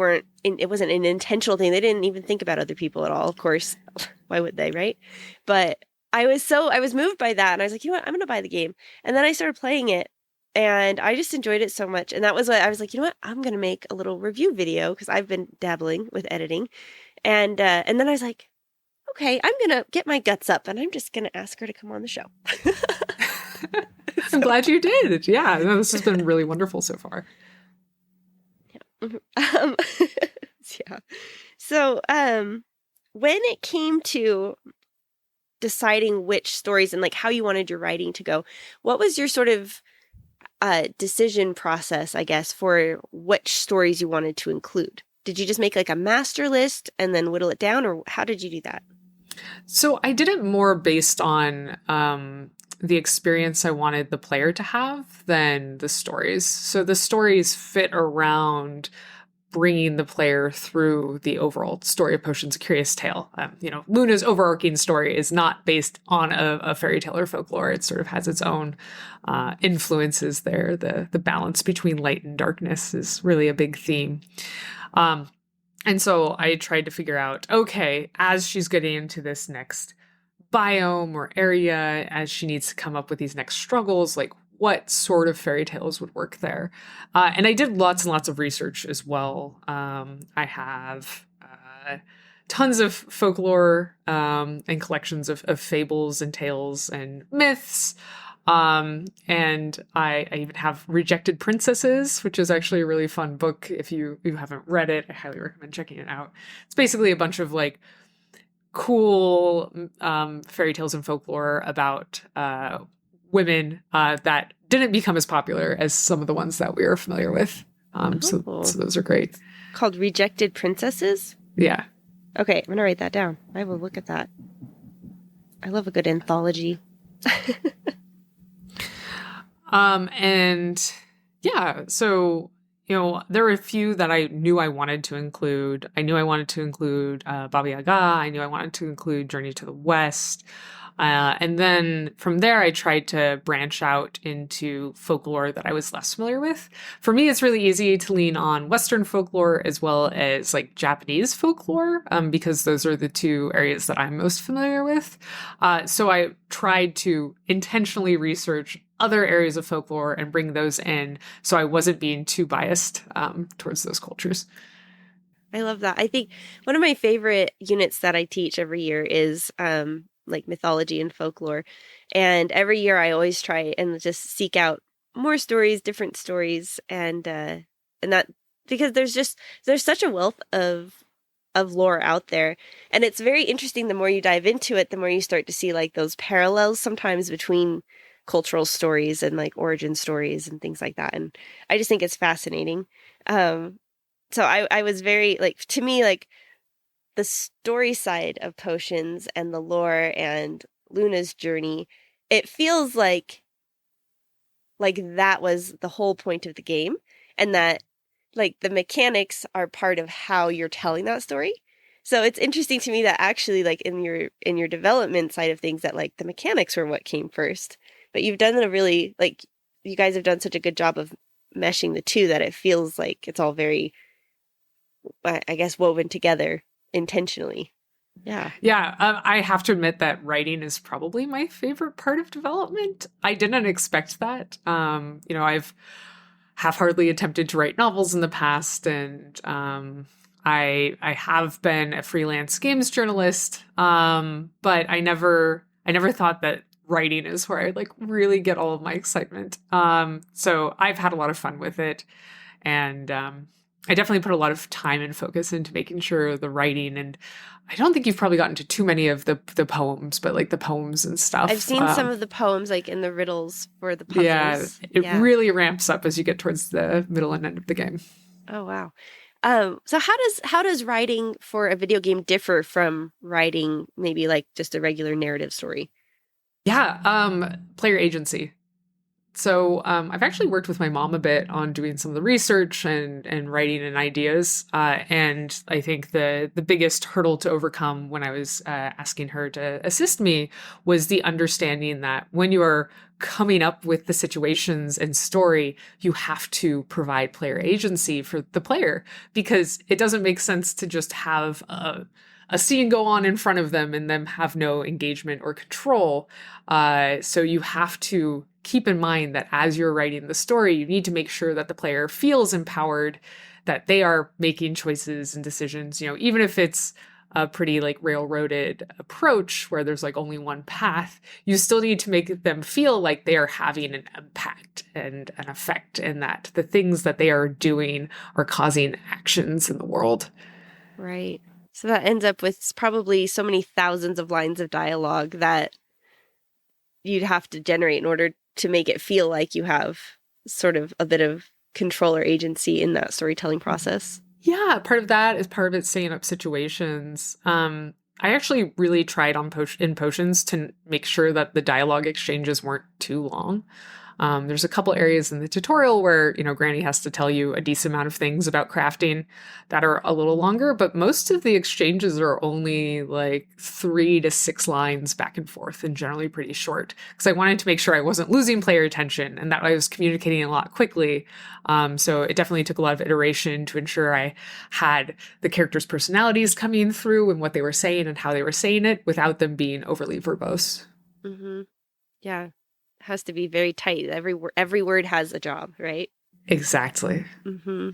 wasn't an intentional thing. They didn't even think about other people at all. Of course, why would they, right? But I was moved by that. And I was like, you know what? I'm going to buy the game. And then I started playing it and I just enjoyed it so much. And that was what I was like, you know what? I'm going to make a little review video because I've been dabbling with editing. And then I was like, okay, I'm going to get my guts up and I'm just going to ask her to come on the show. I'm glad you did. Yeah, no, this has been really wonderful so far. Yeah. Yeah. So, when it came to deciding which stories and like how you wanted your writing to go, what was your sort of decision process, I guess, for which stories you wanted to include? Did you just make like a master list and then whittle it down, or how did you do that? So I did it more based on the experience I wanted the player to have than the stories. So the stories fit around bringing the player through the overall story of Potion's Curious Tale. Luna's overarching story is not based on a fairy tale or folklore. It sort of has its own influences there. The balance between light and darkness is really a big theme. And so I tried to figure out, okay, as she's getting into this next biome or area, as she needs to come up with these next struggles, like what sort of fairy tales would work there. And I did lots and lots of research as well. I have tons of folklore and collections of fables and tales and myths. And I even have Rejected Princesses, which is actually a really fun book. If you haven't read it, I highly recommend checking it out. It's basically a bunch of like cool fairy tales and folklore about women that didn't become as popular as some of the ones that we are familiar with. So those are great. Called Rejected Princesses? Yeah. Okay, I'm going to write that down. I will look at that. I love a good anthology. And yeah, so, there were a few that I knew I wanted to include. I knew I wanted to include Baba Yaga. I knew I wanted to include Journey to the West. And then from there, I tried to branch out into folklore that I was less familiar with. For me, it's really easy to lean on Western folklore as well as like Japanese folklore, because those are the 2 areas that I'm most familiar with. So I tried to intentionally research other areas of folklore and bring those in so I wasn't being too biased towards those cultures. I love that. I think one of my favorite units that I teach every year is like mythology and folklore. And every year I always try and just seek out more stories, different stories. And that because there's such a wealth of of lore out there. And it's very interesting. The more you dive into it, the more you start to see like those parallels sometimes between cultural stories and like origin stories and things like that. And I just think it's fascinating. So I was very like, to me, like the story side of potions and the lore and Luna's journey, it feels like that was the whole point of the game, and that like the mechanics are part of how you're telling that story. So it's interesting to me that actually like in your development side of things, that like the mechanics were what came first. But you've done a really like, you guys have done such a good job of meshing the two that it feels like it's all very, I guess, woven together intentionally. Yeah. Yeah, I have to admit that writing is probably my favorite part of development. I didn't expect that. I've half-heartedly attempted to write novels in the past, and I have been a freelance games journalist, but I never thought that writing is where I'd like really get all of my excitement. So I've had a lot of fun with it, and I definitely put a lot of time and focus into making sure the writing, and I don't think you've probably gotten to too many of the poems, but like the poems and stuff. I've seen some of the poems like in the riddles for the puzzles. Yeah, it really ramps up as you get towards the middle and end of the game. Oh, wow. So how does writing for a video game differ from writing maybe like just a regular narrative story? Yeah, player agency. So I've actually worked with my mom a bit on doing some of the research and writing and ideas. And I think the biggest hurdle to overcome when I was asking her to assist me was the understanding that when you are coming up with the situations and story, you have to provide player agency for the player, because it doesn't make sense to just have a scene go on in front of them and them have no engagement or control. So you have to keep in mind that as you're writing the story, you need to make sure that the player feels empowered, that they are making choices and decisions, even if it's a pretty like railroaded approach where there's like only one path, you still need to make them feel like they are having an impact and an effect, and that the things that they are doing are causing actions in the world. Right. So that ends up with probably so many thousands of lines of dialogue that you'd have to generate in order to make it feel like you have sort of a bit of control or agency in that storytelling process. Yeah, part of that is part of it setting up situations. I actually really tried in potions to make sure that the dialogue exchanges weren't too long. There's a couple areas in the tutorial where, Granny has to tell you a decent amount of things about crafting that are a little longer, but most of the exchanges are only like 3 to 6 lines back and forth and generally pretty short, because I wanted to make sure I wasn't losing player attention and that I was communicating a lot quickly. So it definitely took a lot of iteration to ensure I had the characters' personalities coming through and what they were saying and how they were saying it without them being overly verbose. Mm-hmm. Yeah. Has to be very tight. Every word has a job, right? Exactly. Mm-hmm.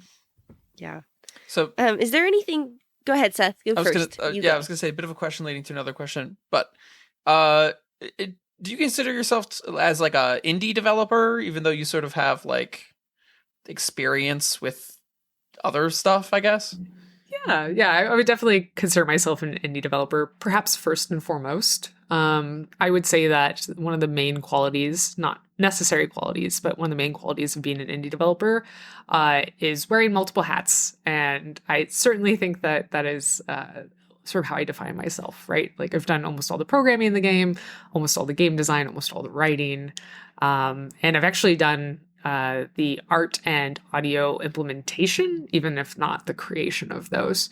Yeah. So, is there anything? Go ahead, Seth. Go first. I was gonna say a bit of a question leading to another question, but do you consider yourself as like a indie developer, even though you sort of have like experience with other stuff, I guess? Yeah, I would definitely consider myself an indie developer, perhaps first and foremost. I would say that one of the main qualities, not necessary qualities, but one of the main qualities of being an indie developer is wearing multiple hats. And I certainly think that is sort of how I define myself, right? Like I've done almost all the programming in the game, almost all the game design, almost all the writing. And I've actually done the art and audio implementation, even if not the creation of those.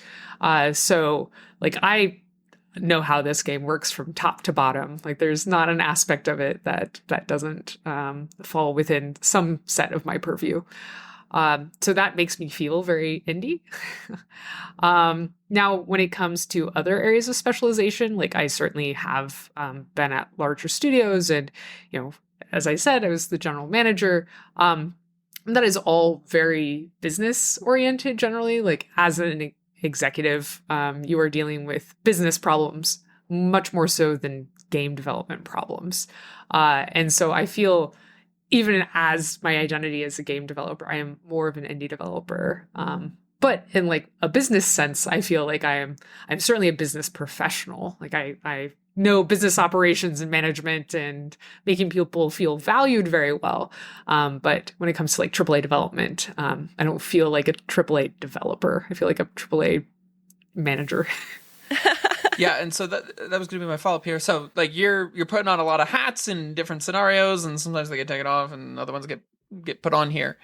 So like I know how this game works from top to bottom. Like there's not an aspect of it that doesn't fall within some set of my purview. So that makes me feel very indie. Now, when it comes to other areas of specialization, like I certainly have been at larger studios, and as I said, I was the general manager. That is all very business oriented generally. Like as an executive, you are dealing with business problems much more so than game development problems. And so I feel even as my identity as a game developer, I am more of an indie developer But in like a business sense, I feel like I'm certainly a business professional. Like I know business operations and management and making people feel valued very well. But when it comes to like AAA development, I don't feel like a AAA developer. I feel like a AAA manager. Yeah, and so that was going to be my follow-up here. So like you're putting on a lot of hats in different scenarios, and sometimes they get taken off and other ones get put on here.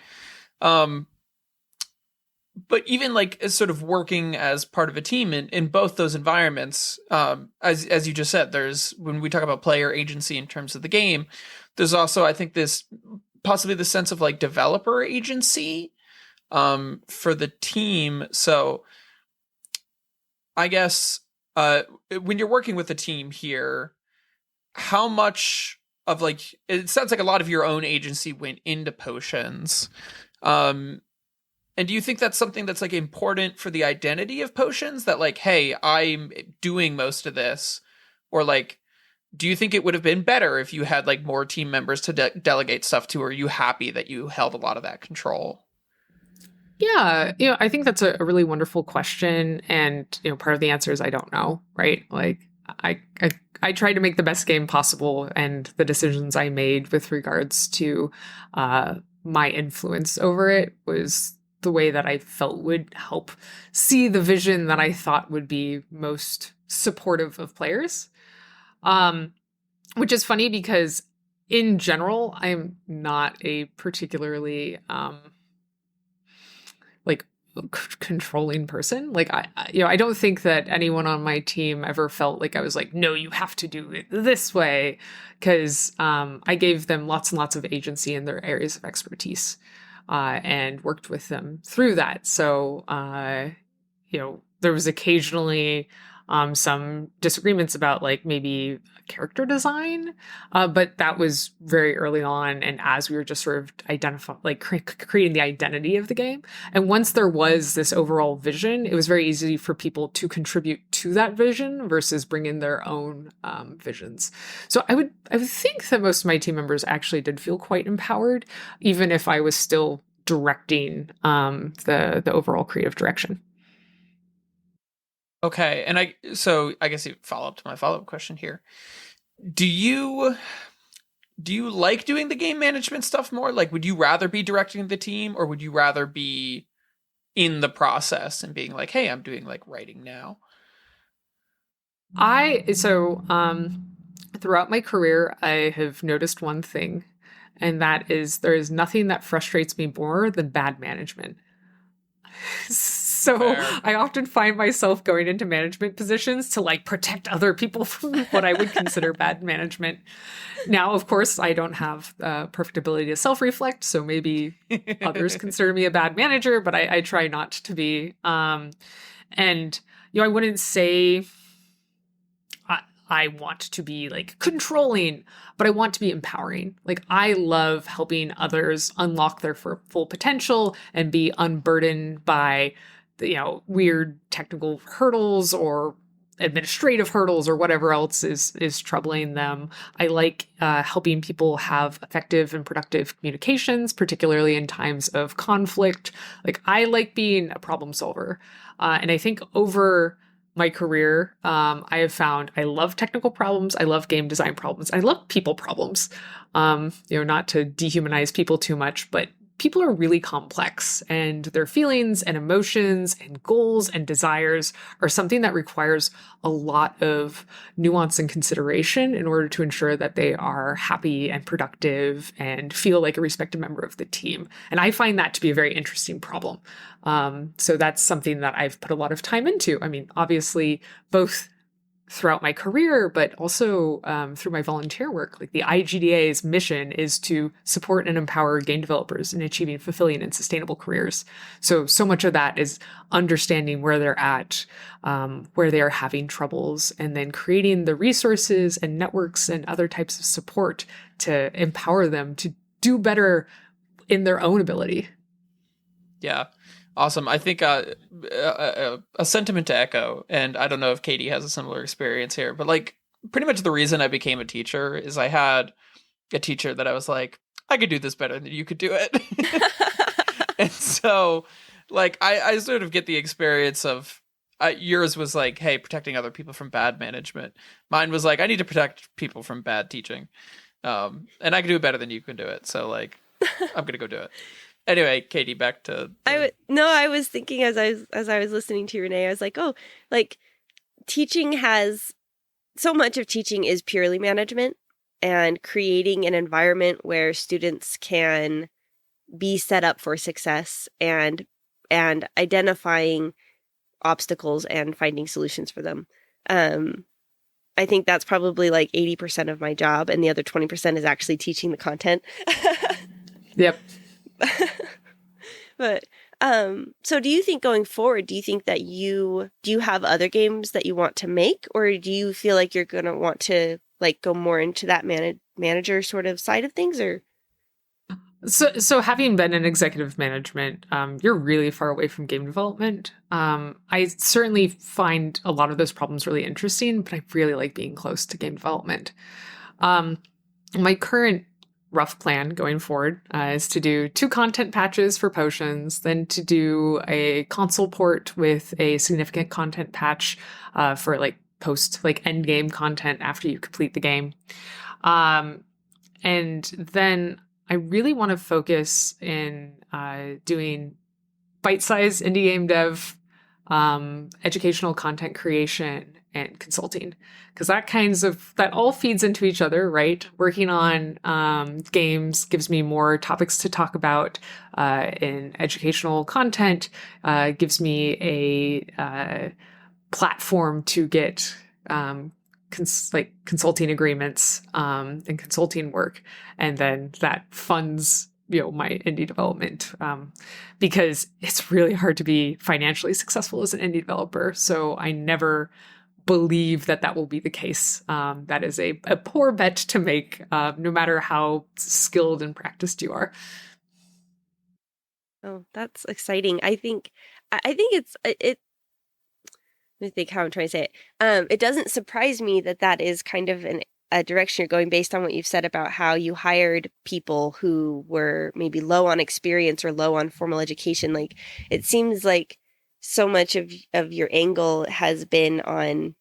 But even like as sort of working as part of a team in both those environments, as you just said, there's, when we talk about player agency in terms of the game, there's also, I think, this possibly the sense of like developer agency for the team. So I guess when you're working with a team here, how much of like, it sounds like a lot of your own agency went into potions. And do you think that's something that's like important for the identity of potions, that like, hey, I'm doing most of this? Or like, do you think it would have been better if you had like more team members to delegate stuff to? Or are you happy that you held a lot of that control? Yeah, I think that's a really wonderful question. And, part of the answer is I don't know, right? Like I tried to make the best game possible, and the decisions I made with regards to my influence over it was the way that I felt would help see the vision that I thought would be most supportive of players. Which is funny because in general, I'm not a particularly like controlling person. Like I don't think that anyone on my team ever felt like I was like, no, you have to do it this way, because I gave them lots and lots of agency in their areas of expertise. And worked with them through that. So, there was occasionally some disagreements about like maybe character design, but that was very early on. And as we were just sort of creating the identity of the game. And once there was this overall vision, it was very easy for people to contribute to that vision versus bring in their own visions. So I would think that most of my team members actually did feel quite empowered, even if I was still directing the overall creative direction. Okay, and I guess you follow up to my follow-up question here. Do you like doing the game management stuff more? Like, would you rather be directing the team, or would you rather be in the process and being like, hey, I'm doing like writing now? Throughout my career, I have noticed one thing, and that is there is nothing that frustrates me more than bad management. So Fair. I often find myself going into management positions to like protect other people from what I would consider bad management. Now, of course, I don't have perfect ability to self-reflect, so maybe others consider me a bad manager, but I try not to be. I wouldn't say I want to be like controlling, but I want to be empowering. Like I love helping others unlock their full potential and be unburdened by weird technical hurdles or administrative hurdles or whatever else is troubling them. I like helping people have effective and productive communications, particularly in times of conflict. Like I like being a problem solver. And I think over my career, I have found I love technical problems. I love game design problems. I love people problems. Not to dehumanize people too much, but people are really complex, and their feelings and emotions and goals and desires are something that requires a lot of nuance and consideration in order to ensure that they are happy and productive and feel like a respected member of the team. And I find that to be a very interesting problem. So that's something that I've put a lot of time into. I mean, obviously, both throughout my career, but also through my volunteer work. Like the IGDA's mission is to support and empower game developers in achieving fulfilling and sustainable careers. So much of that is understanding where they're at, where they are having troubles, and then creating the resources and networks and other types of support to empower them to do better in their own ability. Yeah. Awesome. I think a sentiment to echo, and I don't know if Katie has a similar experience here, but like pretty much the reason I became a teacher is I had a teacher that I was like, I could do this better than you could do it. And so like I sort of get the experience of yours was like, hey, protecting other people from bad management. Mine was like, I need to protect people from bad teaching. And I can do it better than you can do it. So like, I'm gonna go do it. Anyway, Katie, back to I was thinking as I was listening to Renee, I was like, oh, like teaching has so much of teaching is purely management and creating an environment where students can be set up for success and identifying obstacles and finding solutions for them. I think that's probably like 80% of my job, and the other 20% is actually teaching the content. Yep. But so do you think going forward, do you have other games that you want to make, or do you feel like you're going to want to like go more into that manager sort of side of things, or? So having been in executive management, you're really far away from game development. I certainly find a lot of those problems really interesting, but I really like being close to game development. My current rough plan going forward is to do 2 content patches for potions, then to do a console port with a significant content patch for like post like end game content after you complete the game. And then I really want to focus in doing bite-sized indie game dev, educational content creation, and consulting, because that all feeds into each other, right? Working on games gives me more topics to talk about in educational content, gives me a platform to get consulting agreements and consulting work, and then that funds my indie development, because it's really hard to be financially successful as an indie developer. So I never believe that will be the case. That is a poor bet to make, no matter how skilled and practiced you are. Oh, that's exciting. I think it's it. Let me think how I'm trying to say it. It doesn't surprise me that is kind of a direction you're going, based on what you've said about how you hired people who were maybe low on experience or low on formal education. Like, it seems like so much of your angle has been on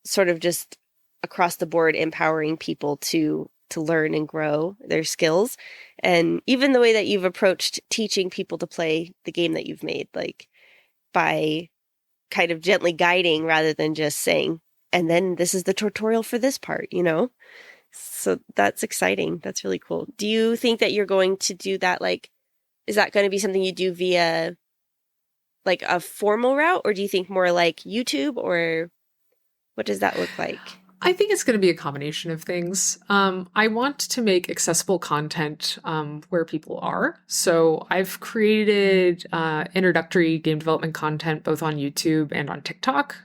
sort of just across the board empowering people to learn and grow their skills. And even the way that you've approached teaching people to play the game that you've made, like by kind of gently guiding rather than just saying, and then this is the tutorial for this part, So that's exciting. That's really cool. Do you think that you're going to do that? Like, is that going to be something you do via like a formal route, or do you think more like YouTube, or what does that look like? I think it's going to be a combination of things. I want to make accessible content where people are. So I've created introductory game development content both on YouTube and on TikTok.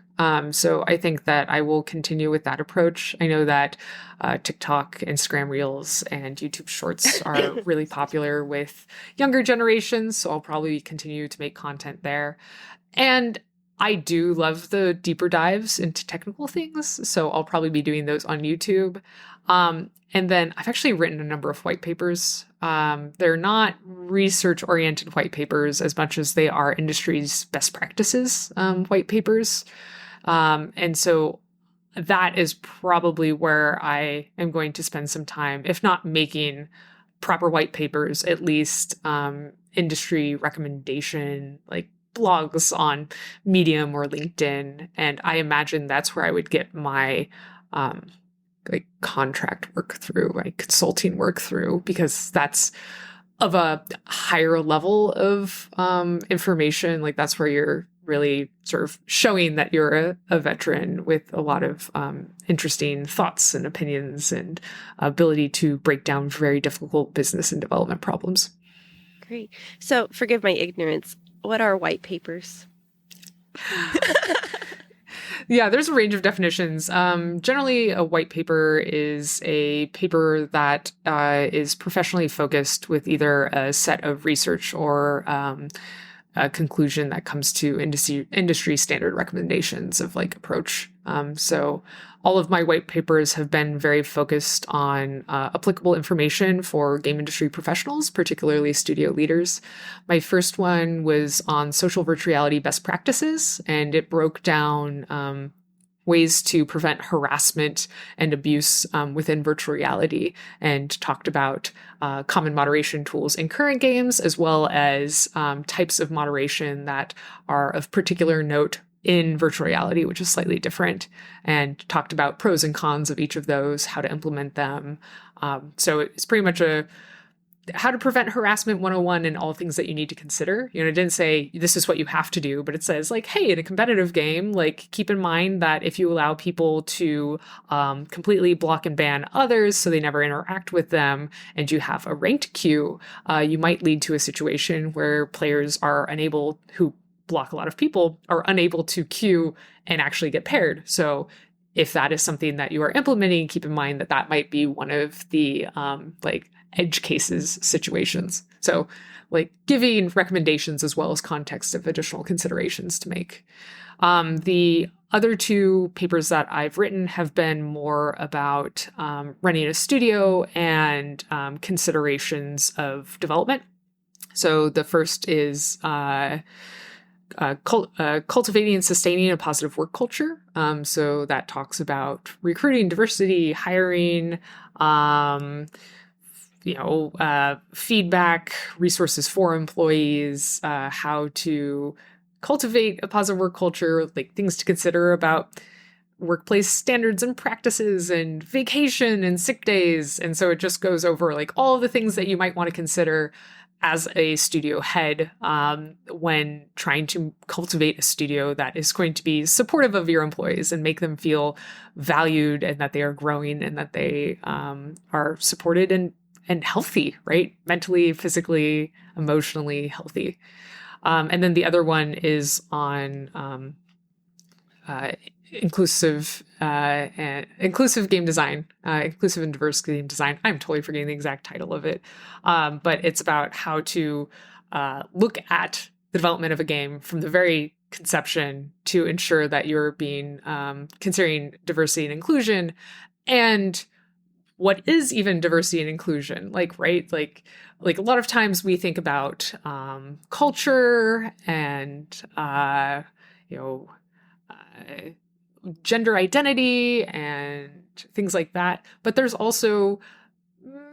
So I think that I will continue with that approach. I know that TikTok, Instagram Reels, and YouTube Shorts are really popular with younger generations. So I'll probably continue to make content there. And I do love the deeper dives into technical things, so I'll probably be doing those on YouTube. And then I've actually written a number of white papers. They're not research-oriented white papers as much as they are industry's best practices white papers. And so that is probably where I am going to spend some time, if not making proper white papers, at least industry recommendation, like blogs on Medium or LinkedIn. And I imagine that's where I would get my like contract work through, my consulting work through, because that's of a higher level of information. Like, that's where you're really sort of showing that you're a veteran with a lot of interesting thoughts and opinions and ability to break down very difficult business and development problems. Great. So forgive my ignorance. What are white papers? Yeah, there's a range of definitions. Generally, a white paper is a paper that is professionally focused with either a set of research or a conclusion that comes to industry standard recommendations of like approach So all of my white papers have been very focused on applicable information for game industry professionals, particularly studio leaders. My first one was on social virtual reality best practices, and it broke down ways to prevent harassment and abuse within virtual reality, and talked about common moderation tools in current games, as well as types of moderation that are of particular note in virtual reality, which is slightly different, and talked about pros and cons of each of those, how to implement them. So it's pretty much a how to prevent harassment 101 and all things that you need to consider. You know, it didn't say this is what you have to do, but it says like, hey, in a competitive game, like keep in mind that if you allow people to completely block and ban others so they never interact with them, and you have a ranked queue, you might lead to a situation where players are unable, who block a lot of people, are unable to queue and actually get paired. So if that is something that you are implementing, keep in mind that that might be one of the like edge cases situations. So like giving recommendations as well as context of additional considerations to make. The other two papers that I've written have been more about running a studio and considerations of development. So the first is cultivating and sustaining a positive work culture. So that talks about recruiting, diversity, hiring, feedback, resources for employees, how to cultivate a positive work culture, like things to consider about workplace standards and practices and vacation and sick days. And so it just goes over like all of the things that you might want to consider as a studio head when trying to cultivate a studio that is going to be supportive of your employees and make them feel valued and that they are growing and that they are supported and healthy, right? Mentally, physically, emotionally healthy. And then the other one is on inclusive game design, inclusive and diverse game design. I'm totally forgetting the exact title of it. But it's about how to look at the development of a game from the very conception to ensure that you're being considering diversity and inclusion, and what is even diversity and inclusion, like, right? Like a lot of times we think about culture and gender identity and things like that. But there's also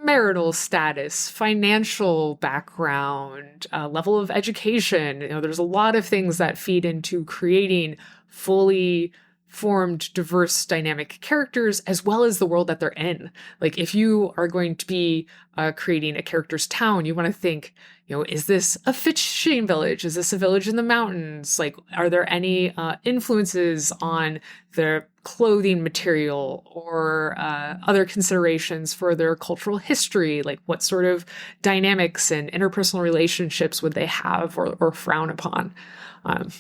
marital status, financial background, level of education. There's a lot of things that feed into creating fully formed, diverse, dynamic characters, as well as the world that they're in. Like if you are going to be creating a character's town, you want to think, is this a fishing village? Is this a village in the mountains? Like, are there any influences on their clothing material or other considerations for their cultural history? Like what sort of dynamics and interpersonal relationships would they have or frown upon?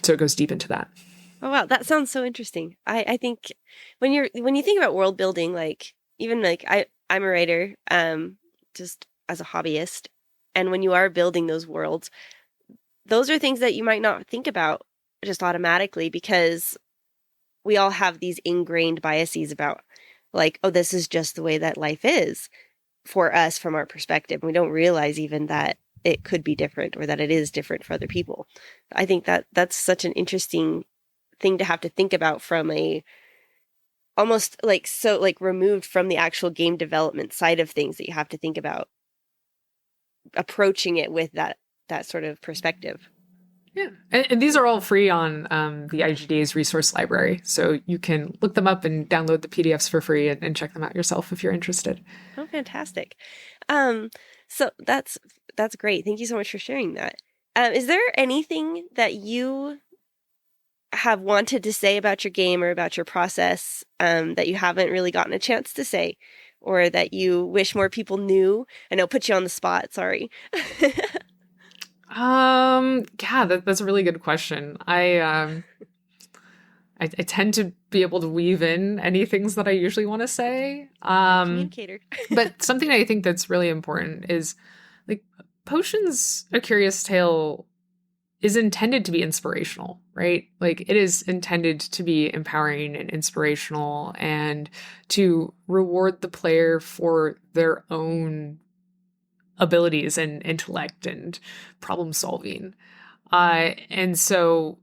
So it goes deep into that. Oh wow, that sounds so interesting. I think when you think about world building, like even like I'm a writer, just as a hobbyist, and when you are building those worlds, those are things that you might not think about just automatically because we all have these ingrained biases about like, oh, this is just the way that life is for us from our perspective. We don't realize even that it could be different or that it is different for other people. I think that that's such an interesting thing to have to think about from a almost like so like removed from the actual game development side of things, that you have to think about approaching it with that sort of perspective. Yeah. And these are all free on the IGDA's resource library. So you can look them up and download the PDFs for free and check them out yourself if you're interested. Oh, fantastic. So that's great. Thank you so much for sharing that. Is there anything that you have wanted to say about your game or about your process that you haven't really gotten a chance to say, or that you wish more people knew? I know, put you on the spot. Sorry. Yeah, that's a really good question. I tend to be able to weave in any things that I usually want to say. Communicator. But something I think that's really important is like Potion's A Curious Tale is intended to be inspirational, right? Like it is intended to be empowering and inspirational and to reward the player for their own abilities and intellect and problem solving. And so,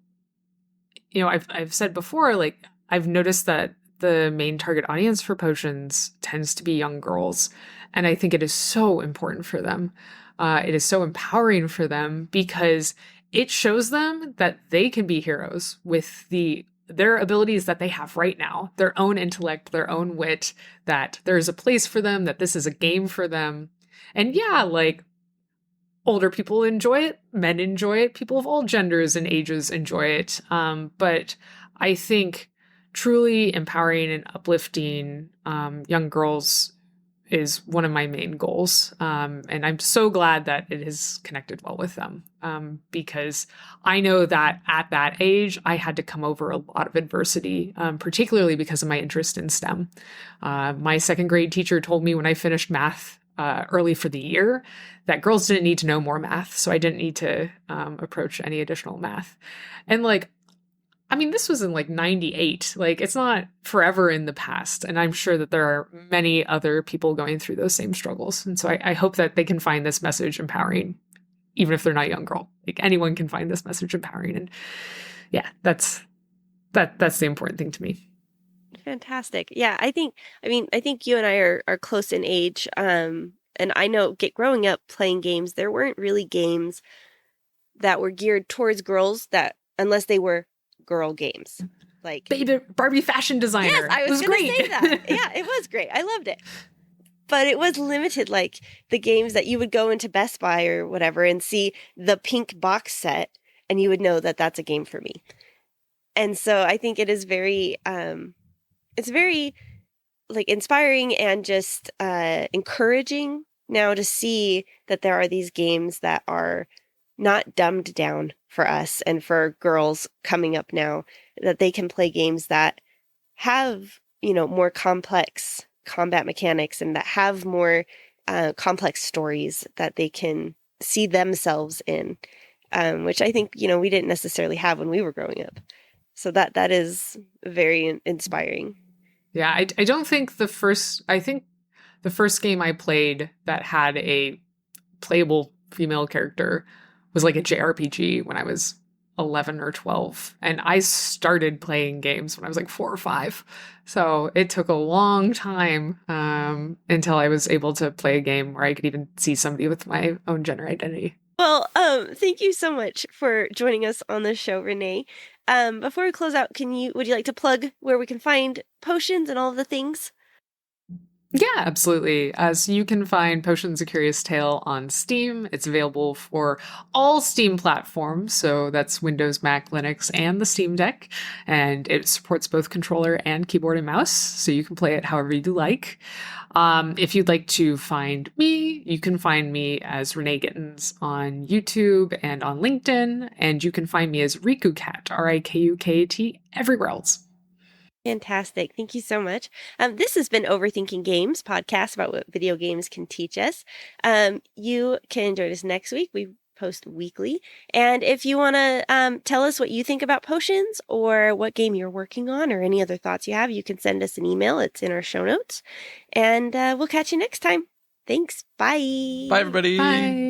I've said before, like I've noticed that the main target audience for potions tends to be young girls. And I think it is so important for them. It is so empowering for them because it shows them that they can be heroes with their abilities that they have right now, their own intellect, their own wit, that there's a place for them, that this is a game for them. And yeah, like older people enjoy it, men enjoy it, people of all genders and ages enjoy it. But I think truly empowering and uplifting young girls is one of my main goals. And I'm so glad that it has connected well with them because I know that at that age, I had to come over a lot of adversity, particularly because of my interest in STEM. My second grade teacher told me when I finished math early for the year that girls didn't need to know more math. So I didn't need to approach any additional math. And like, I mean, this was in like 98. Like, it's not forever in the past. And I'm sure that there are many other people going through those same struggles. And so I hope that they can find this message empowering, even if they're not a young girl. Like, anyone can find this message empowering. And yeah, that's the important thing to me. Fantastic. Yeah, I think you and I are close in age. And I know growing up playing games, there weren't really games that were geared towards girls that unless they were girl games. Like Baby Barbie fashion designer. Yes, I was going to say that. Yeah, it was great. I loved it. But it was limited, like the games that you would go into Best Buy or whatever and see the pink box set and you would know that that's a game for me. And so I think it is very it's very like inspiring and just encouraging now to see that there are these games that are not dumbed down for us and for girls coming up now, that they can play games that have, more complex combat mechanics and that have more complex stories that they can see themselves in, which I think, we didn't necessarily have when we were growing up. So that is very inspiring. Yeah, I don't think I think the first game I played that had a playable female character was like a JRPG when I was 11 or 12. And I started playing games when I was like 4 or 5. So it took a long time until I was able to play a game where I could even see somebody with my own gender identity. Well, thank you so much for joining us on the show, Renee. Before we close out, would you like to plug where we can find potions and all of the things? Yeah, absolutely. So you can find Potions: A Curious Tale on Steam. It's available for all Steam platforms. So that's Windows, Mac, Linux, and the Steam Deck. And it supports both controller and keyboard and mouse. So you can play it however you like. If you'd like to find me, you can find me as Renee Gittins on YouTube and on LinkedIn. And you can find me as RikuKat, RIKUKAT, everywhere else. Fantastic. Thank you so much. This has been Overthinking Games, podcast about what video games can teach us. You can join us next week. We post weekly. And if you want to tell us what you think about potions or what game you're working on or any other thoughts you have, you can send us an email. It's in our show notes. And we'll catch you next time. Thanks. Bye. Bye, everybody. Bye.